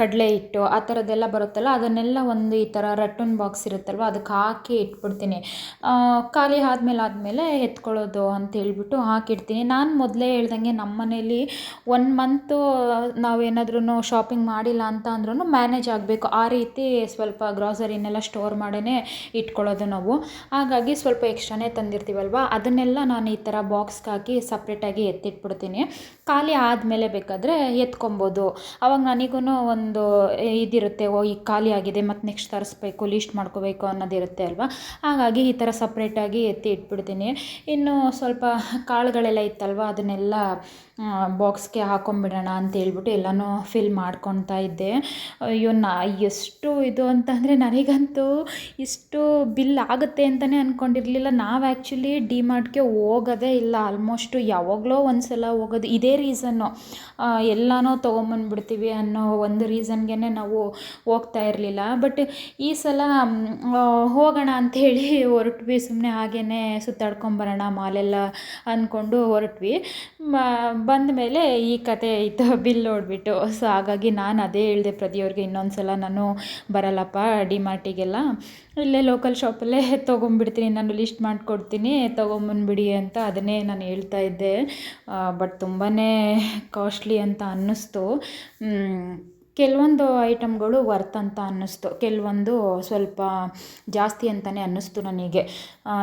ಕಡಲೆ ಹಿಟ್ಟು ಆ ಥರದ್ದೆಲ್ಲ ಬರುತ್ತಲ್ಲ, ಅದನ್ನೆಲ್ಲ ಒಂದು ಈ ಥರ ರಟ್ಟನ್ ಬಾಕ್ಸ್ ಇರುತ್ತಲ್ವ, ಅದಕ್ಕೆ ಹಾಕಿ ಇಟ್ಬಿಡ್ತೀನಿ. ಖಾಲಿ ಆದಮೇಲೆ ಎತ್ಕೊಳ್ಳೋದು ಅಂತ ಹೇಳ್ಬಿಟ್ಟು ಹಾಕಿಡ್ತೀನಿ. ನಾನು ಮೊದಲೇ ಹೇಳ್ದಂಗೆ ನಮ್ಮ ಮನೇಲಿ 1 ಮಂತು ನಾವೇನಾದ್ರೂ ಶಾಪಿಂಗ್ ಮಾಡಿಲ್ಲ ಅಂತ ಅಂದ್ರೂ ಮ್ಯಾನೇಜ್ ಆಗಬೇಕು. ಆ ರೀತಿ ಸ್ವಲ್ಪ ಗ್ರಾಸರಿನೆಲ್ಲ ಸ್ಟೋರ್ ಮಾಡೇ ಇಟ್ಕೊಳ್ಳೋದು ನಾವು. ಹಾಗಾಗಿ ಸ್ವಲ್ಪ ಎಕ್ಸ್ಟ್ರಾನೇ ತಂದಿರ್ತೀವಲ್ವ, ಅದನ್ನೆಲ್ಲ ನಾನು ಈ ಥರ ಬಾಕ್ಸ್ಗೆ ಹಾಕಿ ಸಪ್ರೇಟಾಗಿ ಎತ್ತಿಟ್ಬಿಡ್ತೀನಿ. ಖಾಲಿ ಆದಮೇಲೆ ಬೇಕಾದರೆ ಎತ್ಕೊಬೋದು. ಅವಾಗ ನನಗೂ ಒಂದು ಇದಿರುತ್ತೆ, ಈಗ ಖಾಲಿ ಆಗಿದೆ ಮತ್ತು ನೆಕ್ಸ್ಟ್ ತರಿಸ್ಬೇಕು, ಲೀಸ್ಟ್ ಮಾಡ್ಕೋಬೇಕು ಅನ್ನೋದಿರುತ್ತೆ ಅಲ್ವಾ. ಹಾಗಾಗಿ ಈ ಥರ ಸಪ್ರೇಟಾಗಿ ಎತ್ತಿ ಇಟ್ಬಿಡ್ತೀನಿ. ಇನ್ನು ಸ್ವಲ್ಪ ಕಾಳುಗಳೆಲ್ಲ ಇತ್ತಲ್ವ, ಅದನ್ನೆಲ್ಲ ಬಾಕ್ಸ್ಗೆ ಹಾಕೊಂಬಿಡೋಣ ಅಂತ ಹೇಳ್ಬಿಟ್ಟು ಎಲ್ಲನೂ ಫಿಲ್ ಮಾಡ್ಕೊತಾ ಇದ್ದೆ. ಅಯ್ಯೋ, ಎಷ್ಟು ಇದು ಅಂತಂದರೆ ನನಗಂತೂ ಇಷ್ಟು ಬಿಲ್ ಆಗುತ್ತೆ ಅಂತಲೇ ಅಂದ್ಕೊಂಡಿರಲಿಲ್ಲ. ನಾವು ಆ್ಯಕ್ಚುಲಿ ಡಿಮಾರ್ಟ್ಗೆ ಹೋಗೋದೇ ಇಲ್ಲ, ಆಲ್ಮೋಸ್ಟು ಯಾವಾಗಲೋ ಒಂದು ಸಲ ಹೋಗೋದು. ಇದೇ ರೀಸನ್ನು, ಎಲ್ಲನೂ ತೊಗೊಂಬಂದ್ಬಿಡ್ತೀವಿ ಅನ್ನೋ ಒಂದು ರೀಸನ್ಗೆ ನಾವು ಹೋಗ್ತಾ ಇರಲಿಲ್ಲ. ಬಟ್ ಈ ಸಲ ಹೋಗೋಣ ಅಂಥೇಳಿ ಹೊರಟ್ವಿ. ಸುಮ್ಮನೆ ಹಾಗೇ ಸುತ್ತಾಡ್ಕೊಂಬರೋಣ ಮಾಲೆಲ್ಲ ಅಂದ್ಕೊಂಡು ಹೊರಟ್ವಿ. ಬಂದ ಮೇಲೆ ಈ ಕತೆ ಇತ್ತು, ಬಿಲ್ ನೋಡಿಬಿಟ್ಟು. ಸೊ ಹಾಗಾಗಿ ನಾನು ಅದೇ ಹೇಳಿದೆ ಪ್ರತಿಯವ್ರಿಗೆ, ಇನ್ನೊಂದು ಸಲ ನಾನು ಬರಲ್ಲಪ್ಪ ಡಿಮಾರ್ಟಿಗೆಲ್ಲ, ಇಲ್ಲೇ ಲೋಕಲ್ ಶಾಪಲ್ಲೇ ತೊಗೊಂಬಿಡ್ತೀನಿ, ನಾನು ಲಿಸ್ಟ್ ಮಾಡಿಕೊಡ್ತೀನಿ, ತೊಗೊಂಬಂದ್ಬಿಡಿ ಅಂತ ಅದನ್ನೇ ನಾನು ಹೇಳ್ತಾ ಇದ್ದೆ. ಬಟ್ ತುಂಬಾ ಕಾಸ್ಟ್ಲಿ ಅಂತ ಅನ್ನಿಸ್ತು. ಕೆಲವೊಂದು ಐಟಮ್ಗಳು ವರ್ತ್ ಅಂತ ಅನ್ನಿಸ್ತು, ಕೆಲವೊಂದು ಸ್ವಲ್ಪ ಜಾಸ್ತಿ ಅಂತಲೇ ಅನ್ನಿಸ್ತು ನನಗೆ.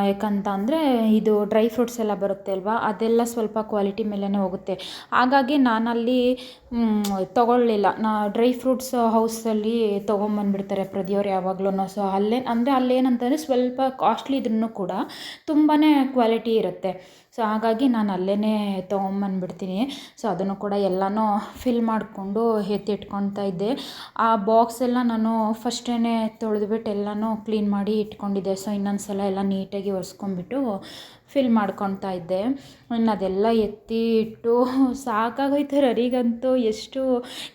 ಯಾಕಂತ ಅಂದರೆ ಇದು ಡ್ರೈ ಫ್ರೂಟ್ಸ್ ಎಲ್ಲ ಬರುತ್ತೆ ಅಲ್ವಾ, ಅದೆಲ್ಲ ಸ್ವಲ್ಪ ಕ್ವಾಲಿಟಿ ಮೇಲೇ ಹೋಗುತ್ತೆ. ಹಾಗಾಗಿ ನಾನಲ್ಲಿ ತೊಗೊಳ್ಳಿಲ್ಲ. ಡ್ರೈ ಫ್ರೂಟ್ಸ್ ಹೌಸಲ್ಲಿ ತೊಗೊಂಬಂದ್ಬಿಡ್ತಾರೆ ಪ್ರತಿಯವ್ರು ಯಾವಾಗ್ಲೂ. ಸೊ ಅಲ್ಲೇನಂತಂದರೆ ಸ್ವಲ್ಪ ಕಾಸ್ಟ್ಲಿ ಇದ್ರೂ ಕೂಡ ತುಂಬಾ ಕ್ವಾಲಿಟಿ ಇರುತ್ತೆ. ಸೊ ಹಾಗಾಗಿ ನಾನು ಅಲ್ಲೇ ತೊಗೊಂಬಂದ್ಬಿಡ್ತೀನಿ. ಸೊ ಅದನ್ನು ಕೂಡ ಎಲ್ಲನೂ ಫಿಲ್ ಮಾಡಿಕೊಂಡು ಎತ್ತಿಟ್ಕೊತಾ ಇದ್ದೆ. ಆ ಬಾಕ್ಸ್ ಎಲ್ಲ ನಾನು ಫಸ್ಟೇ ತೊಳೆದ್ಬಿಟ್ಟು ಎಲ್ಲನೂ ಕ್ಲೀನ್ ಮಾಡಿ ಇಟ್ಕೊಂಡಿದ್ದೆ. ಸೊ ಇನ್ನೊಂದು ಸಲ ಎಲ್ಲ ನೀಟಾಗಿ ಒರೆಸ್ಕೊಂಬಿಟ್ಟು ಫಿಲ್ ಮಾಡ್ಕೊತಾ ಇದ್ದೆ. ಇನ್ನು ಅದೆಲ್ಲ ಎತ್ತಿ ಇಟ್ಟು ಸಾಕಾಗೋಯ್ತು. ನನಗಂತೂ ಎಷ್ಟು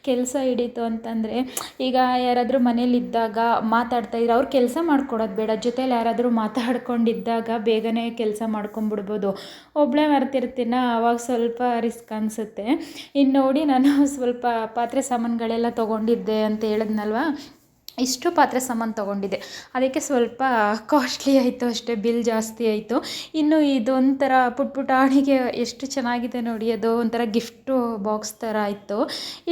ಕೆಲಸ ಹಿಡೀತು ಅಂತಂದರೆ, ಈಗ ಯಾರಾದರೂ ಮನೇಲಿದ್ದಾಗ ಮಾತಾಡ್ತಾಯಿದ್ರೆ ಅವ್ರು ಕೆಲಸ ಮಾಡ್ಕೊಡೋದು ಬೇಡ, ಜೊತೇಲಿ ಯಾರಾದರೂ ಮಾತಾಡ್ಕೊಂಡಿದ್ದಾಗ ಬೇಗನೆ ಕೆಲಸ ಮಾಡ್ಕೊಂಬಿಡ್ಬೋದು. ಒಬ್ಬಳೇ ಮರ್ತಿರ್ತೀನ, ಆವಾಗ ಸ್ವಲ್ಪ ರಿಸ್ಕ್ ಅನಿಸುತ್ತೆ. ಇನ್ನು ನೋಡಿ, ನಾನು ಸ್ವಲ್ಪ ಪಾತ್ರೆ ಸಾಮಾನುಗಳೆಲ್ಲ ತೊಗೊಂಡಿದ್ದೆ ಅಂತ ಹೇಳಿದ್ನಲ್ವ, ಇಷ್ಟು ಪಾತ್ರೆ ಸಾಮಾನು ತೊಗೊಂಡಿದ್ದೆ. ಅದಕ್ಕೆ ಸ್ವಲ್ಪ ಕಾಸ್ಟ್ಲಿ ಆಯಿತು ಅಷ್ಟೇ, ಬಿಲ್ ಜಾಸ್ತಿ ಆಯಿತು. ಇನ್ನು ಇದೊಂಥರ ಪುಟಾಣಿಗೆ ಎಷ್ಟು ಚೆನ್ನಾಗಿದೆ ನೋಡಿ, ಅದು ಒಂಥರ ಗಿಫ್ಟು ಬಾಕ್ಸ್ ಥರ ಆಯಿತು,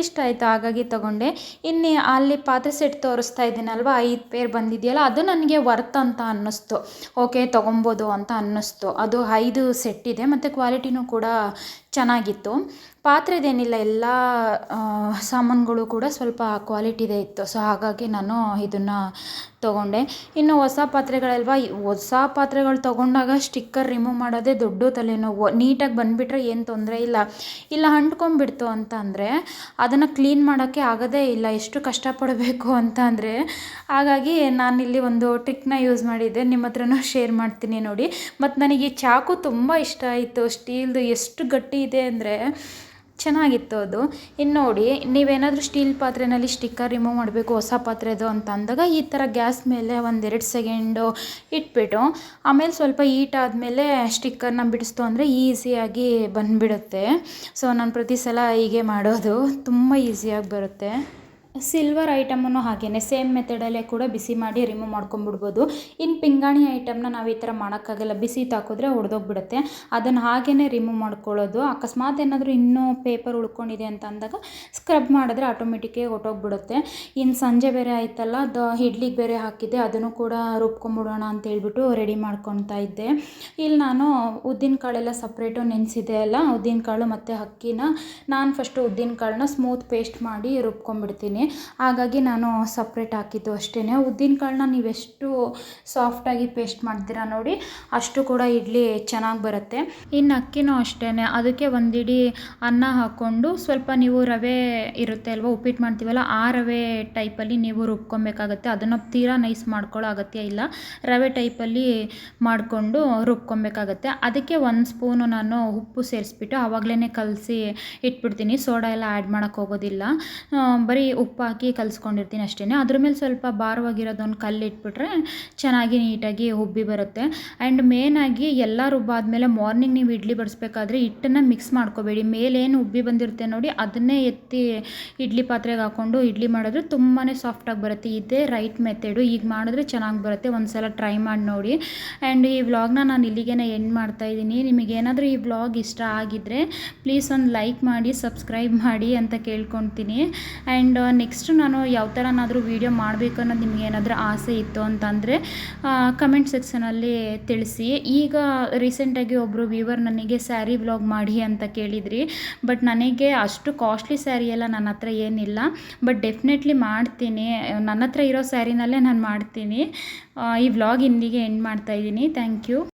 ಇಷ್ಟ ಆಯಿತು, ಹಾಗಾಗಿ ತೊಗೊಂಡೆ. ಇನ್ನು ಅಲ್ಲಿ ಪಾತ್ರೆ ಸೆಟ್ ತೋರಿಸ್ತಾ ಇದ್ದೀನಲ್ವ, 5 ಪೇರ್ ಬಂದಿದೆಯಲ್ಲ, ಅದು ನನಗೆ ವರ್ತ್ ಅಂತ ಅನ್ನಿಸ್ತು. ಓಕೆ ತೊಗೊಬೋದು ಅಂತ ಅನ್ನಿಸ್ತು. ಅದು 5 ಸೆಟ್ ಇದೆ ಮತ್ತು ಕ್ವಾಲಿಟಿನೂ ಕೂಡ ಚೆನ್ನಾಗಿತ್ತು. ಪಾತ್ರೆದೇನಿಲ್ಲ, ಎಲ್ಲ ಸಾಮಾನುಗಳು ಕೂಡ ಸ್ವಲ್ಪ ಕ್ವಾಲಿಟಿದೇ ಇತ್ತು. ಸೊ ಹಾಗಾಗಿ ನಾನು ಇದನ್ನು ತೊಗೊಂಡೆ. ಇನ್ನು ಹೊಸ ಪಾತ್ರೆಗಳಲ್ವ, ಹೊಸ ಪಾತ್ರೆಗಳು ತೊಗೊಂಡಾಗ ಸ್ಟಿಕ್ಕರ್ ರಿಮೂವ್ ಮಾಡೋದೇ ದೊಡ್ಡ ತಲೆನೋವು. ನೀಟಾಗಿ ಬಂದುಬಿಟ್ರೆ ಏನು ತೊಂದರೆ ಇಲ್ಲ ಅಂಟ್ಕೊಂಡ್ಬಿಡ್ತು ಅಂತ ಅಂದರೆ ಅದನ್ನು ಕ್ಲೀನ್ ಮಾಡೋಕ್ಕೆ ಆಗೋದೇ ಇಲ್ಲ, ಎಷ್ಟು ಕಷ್ಟಪಡಬೇಕು ಅಂತ ಅಂದರೆ. ಹಾಗಾಗಿ ನಾನಿಲ್ಲಿ ಒಂದು ಟ್ರಿಕ್ನ ಯೂಸ್ ಮಾಡಿದ್ದೆ, ನಿಮ್ಮ ಹತ್ರನೂ ಶೇರ್ ಮಾಡ್ತೀನಿ ನೋಡಿ. ಮತ್ತು ನನಗೆ ಈ ಚಾಕು ತುಂಬ ಇಷ್ಟ ಆಯಿತು, ಸ್ಟೀಲ್ದು ಎಷ್ಟು ಗಟ್ಟಿ ಇದೆ ಅಂದರೆ ಚೆನ್ನಾಗಿತ್ತು ಅದು. ಇನ್ನು ನೋಡಿ, ನೀವೇನಾದರೂ ಸ್ಟೀಲ್ ಪಾತ್ರೆಯಲ್ಲಿ ಸ್ಟಿಕ್ಕರ್ ರಿಮೂವ್ ಮಾಡಬೇಕು ಹೊಸ ಪಾತ್ರೆದು ಅಂತ ಅಂದಾಗ ಈ ಥರ ಗ್ಯಾಸ್ ಮೇಲೆ 1-2 ಸೆಕೆಂಡು ಇಟ್ಬಿಟ್ಟು ಆಮೇಲೆ ಸ್ವಲ್ಪ ಹೀಟ್ ಆದಮೇಲೆ ಸ್ಟಿಕ್ಕರ್ನ ಬಿಡಿಸ್ತು ಅಂದರೆ ಈಸಿಯಾಗಿ ಬಂದುಬಿಡುತ್ತೆ. ಸೊ ನಾನು ಪ್ರತಿ ಸಲ ಹೀಗೆ ಮಾಡೋದು, ತುಂಬ ಈಸಿಯಾಗಿ ಬರುತ್ತೆ. ಸಿಲ್ವರ್ ಐಟಮನ್ನು ಹಾಗೇ ಸೇಮ್ ಮೆಥಡಲ್ಲೇ ಕೂಡ ಬಿಸಿ ಮಾಡಿ ರಿಮೂವ್ ಮಾಡ್ಕೊಂಬಿಡ್ಬೋದು. ಇನ್ನು ಪಿಂಗಾಣಿ ಐಟಮ್ನ ನಾವು ಈ ಥರ ಮಾಡೋಕ್ಕಾಗಲ್ಲ, ಬಿಸಿ ತಾಕಿದ್ರೆ ಒಡೆದೋಗ್ಬಿಡುತ್ತೆ. ಅದನ್ನು ಹಾಗೇ ರಿಮೂವ್ ಮಾಡ್ಕೊಳ್ಳೋದು. ಅಕಸ್ಮಾತ್ ಏನಾದರೂ ಇನ್ನೂ ಪೇಪರ್ ಉಳ್ಕೊಂಡಿದೆ ಅಂತ ಅಂದಾಗ ಸ್ಕ್ರಬ್ ಮಾಡಿದ್ರೆ ಆಟೋಮೆಟಿಕ್ಕಾಗಿ ಹೊಟ್ಟೋಗ್ಬಿಡುತ್ತೆ. ಇನ್ನು ಸಂಜೆ ಬೇರೆ ಆಯ್ತಲ್ಲ, ಇಡ್ಲಿಗೆ ಬೇರೆ ಹಾಕಿದ್ದೆ, ಅದನ್ನು ಕೂಡ ರುಬ್ಕೊಂಬಿಡೋಣ ಅಂತ ಹೇಳ್ಬಿಟ್ಟು ರೆಡಿ ಮಾಡ್ಕೊತಾ ಇದ್ದೆ. ಇಲ್ಲಿ ನಾನು ಉದ್ದಿನಕಾಳೆಲ್ಲ ಸಪ್ರೇಟು ನೆನೆಸಿದೆ ಅಲ್ಲ, ಉದ್ದಿನಕಾಳು ಮತ್ತು ಅಕ್ಕಿನ ನಾನು ಫಸ್ಟು ಉದ್ದಿನಕಾಳನ್ನ ಸ್ಮೂತ್ ಪೇಸ್ಟ್ ಮಾಡಿ ರುಬ್ಕೊಂಬಿಡ್ತೀನಿ. ಹಾಗಾಗಿ ನಾನು ಸಪ್ರೇಟ್ ಹಾಕಿದ್ದು ಅಷ್ಟೇ. ಉದ್ದಿನಕಾಳನ್ನ ನೀವೆಷ್ಟು ಸಾಫ್ಟಾಗಿ ಪೇಸ್ಟ್ ಮಾಡ್ತೀರಾ ನೋಡಿ, ಅಷ್ಟು ಕೂಡ ಇಡ್ಲಿ ಚೆನ್ನಾಗಿ ಬರುತ್ತೆ. ಇನ್ನು ಅಕ್ಕಿನೂ ಅಷ್ಟೇ, ಅದಕ್ಕೆ ಒಂದಿಡಿ ಅನ್ನ ಹಾಕ್ಕೊಂಡು ಸ್ವಲ್ಪ ನೀವು ರವೆ ಇರುತ್ತೆ ಅಲ್ವ, ಉಪ್ಪಿಟ್ಟು ಮಾಡ್ತೀವಲ್ಲ, ಆ ರವೆ ಟೈಪಲ್ಲಿ ನೀವು ರುಬ್ಕೊಬೇಕಾಗತ್ತೆ. ಅದನ್ನು ತೀರಾ ನೈಸ್ ಮಾಡ್ಕೊಳ್ಳೋ ಅಗತ್ಯ ಇಲ್ಲ, ರವೆ ಟೈಪಲ್ಲಿ ಮಾಡಿಕೊಂಡು ರುಬ್ಕೊಬೇಕಾಗತ್ತೆ. ಅದಕ್ಕೆ 1 ಸ್ಪೂನು ನಾನು ಉಪ್ಪು ಸೇರಿಸ್ಬಿಟ್ಟು ಆವಾಗಲೇ ಕಲಸಿ ಇಟ್ಬಿಡ್ತೀನಿ. ಸೋಡಾ ಎಲ್ಲ ಆ್ಯಡ್ ಮಾಡೋಕ್ಕೆ ಹೋಗೋದಿಲ್ಲ, ಬರೀ ಉಪ್ಪು ಹಾಕಿ ಕಲಿಸ್ಕೊಂಡಿರ್ತೀನಿ ಅಷ್ಟೇ. ಅದ್ರ ಮೇಲೆ ಸ್ವಲ್ಪ ಭಾರವಾಗಿರೋದೊಂದು ಕಲ್ಲು ಇಟ್ಬಿಟ್ರೆ ಚೆನ್ನಾಗಿ ನೀಟಾಗಿ ಉಬ್ಬಿ ಬರುತ್ತೆ. ಆ್ಯಂಡ್ ಮೇನಾಗಿ ಎಲ್ಲ ರುಬ್ಬಾದ್ಮೇಲೆ ಮಾರ್ನಿಂಗ್ ನೀವು ಇಡ್ಲಿ ಬಡಿಸ್ಬೇಕಾದ್ರೆ ಹಿಟ್ಟನ್ನು ಮಿಕ್ಸ್ ಮಾಡ್ಕೋಬೇಡಿ. ಮೇಲೇನು ಉಬ್ಬಿ ಬಂದಿರುತ್ತೆ ನೋಡಿ, ಅದನ್ನೇ ಎತ್ತಿ ಇಡ್ಲಿ ಪಾತ್ರೆಗೆ ಹಾಕ್ಕೊಂಡು ಇಡ್ಲಿ ಮಾಡಿದ್ರೆ ತುಂಬಾ ಸಾಫ್ಟಾಗಿ ಬರುತ್ತೆ. ಇದೇ ರೈಟ್ ಮೆಥಡು, ಈಗ ಮಾಡಿದ್ರೆ ಚೆನ್ನಾಗಿ ಬರುತ್ತೆ. ಒಂದು ಸಲ ಟ್ರೈ ಮಾಡಿ ನೋಡಿ. ಆ್ಯಂಡ್ ಈ ವ್ಲಾಗ್ನ ನಾನು ಇಲ್ಲಿಗೆ ಎಂಡ್ ಮಾಡ್ತಾಯಿದ್ದೀನಿ. ನಿಮಗೇನಾದರೂ ಈ ವ್ಲಾಗ್ ಇಷ್ಟ ಆಗಿದ್ದರೆ ಪ್ಲೀಸ್ ಒಂದು ಲೈಕ್ ಮಾಡಿ, ಸಬ್ಸ್ಕ್ರೈಬ್ ಮಾಡಿ ಅಂತ ಕೇಳ್ಕೊತೀನಿ. ಆ್ಯಂಡ್ ನೆಕ್ಸ್ಟ್ ನಾನು ಯಾವ ಥರನಾದರೂ ವೀಡಿಯೋ ಮಾಡಬೇಕು ಅನ್ನೋದು ನಿಮ್ಗೆ ಏನಾದರೂ ಆಸೆ ಇತ್ತು ಅಂತಂದರೆ ಕಮೆಂಟ್ ಸೆಕ್ಷನಲ್ಲಿ ತಿಳಿಸಿ. ಈಗ ರೀಸೆಂಟಾಗಿ ಒಬ್ಬರು ವ್ಯೂವರ್ ನನಗೆ ಸ್ಯಾರಿ ವ್ಲಾಗ್ ಮಾಡಿ ಅಂತ ಕೇಳಿದ್ರಿ, ಬಟ್ ನನಗೆ ಅಷ್ಟು ಕಾಸ್ಟ್ಲಿ ಸ್ಯಾರಿ ಎಲ್ಲ ನನ್ನ ಹತ್ರ ಏನಿಲ್ಲ, ಬಟ್ ಡೆಫಿನೆಟ್ಲಿ ಮಾಡ್ತೀನಿ. ನನ್ನ ಹತ್ರ ಇರೋ ಸ್ಯಾರಿನಲ್ಲೇ ನಾನು ಮಾಡ್ತೀನಿ. ಈ ವ್ಲಾಗ್ ಇಲ್ಲಿಗೆ ಎಂಡ್ ಮಾಡ್ತಾಯಿದ್ದೀನಿ. Thank you.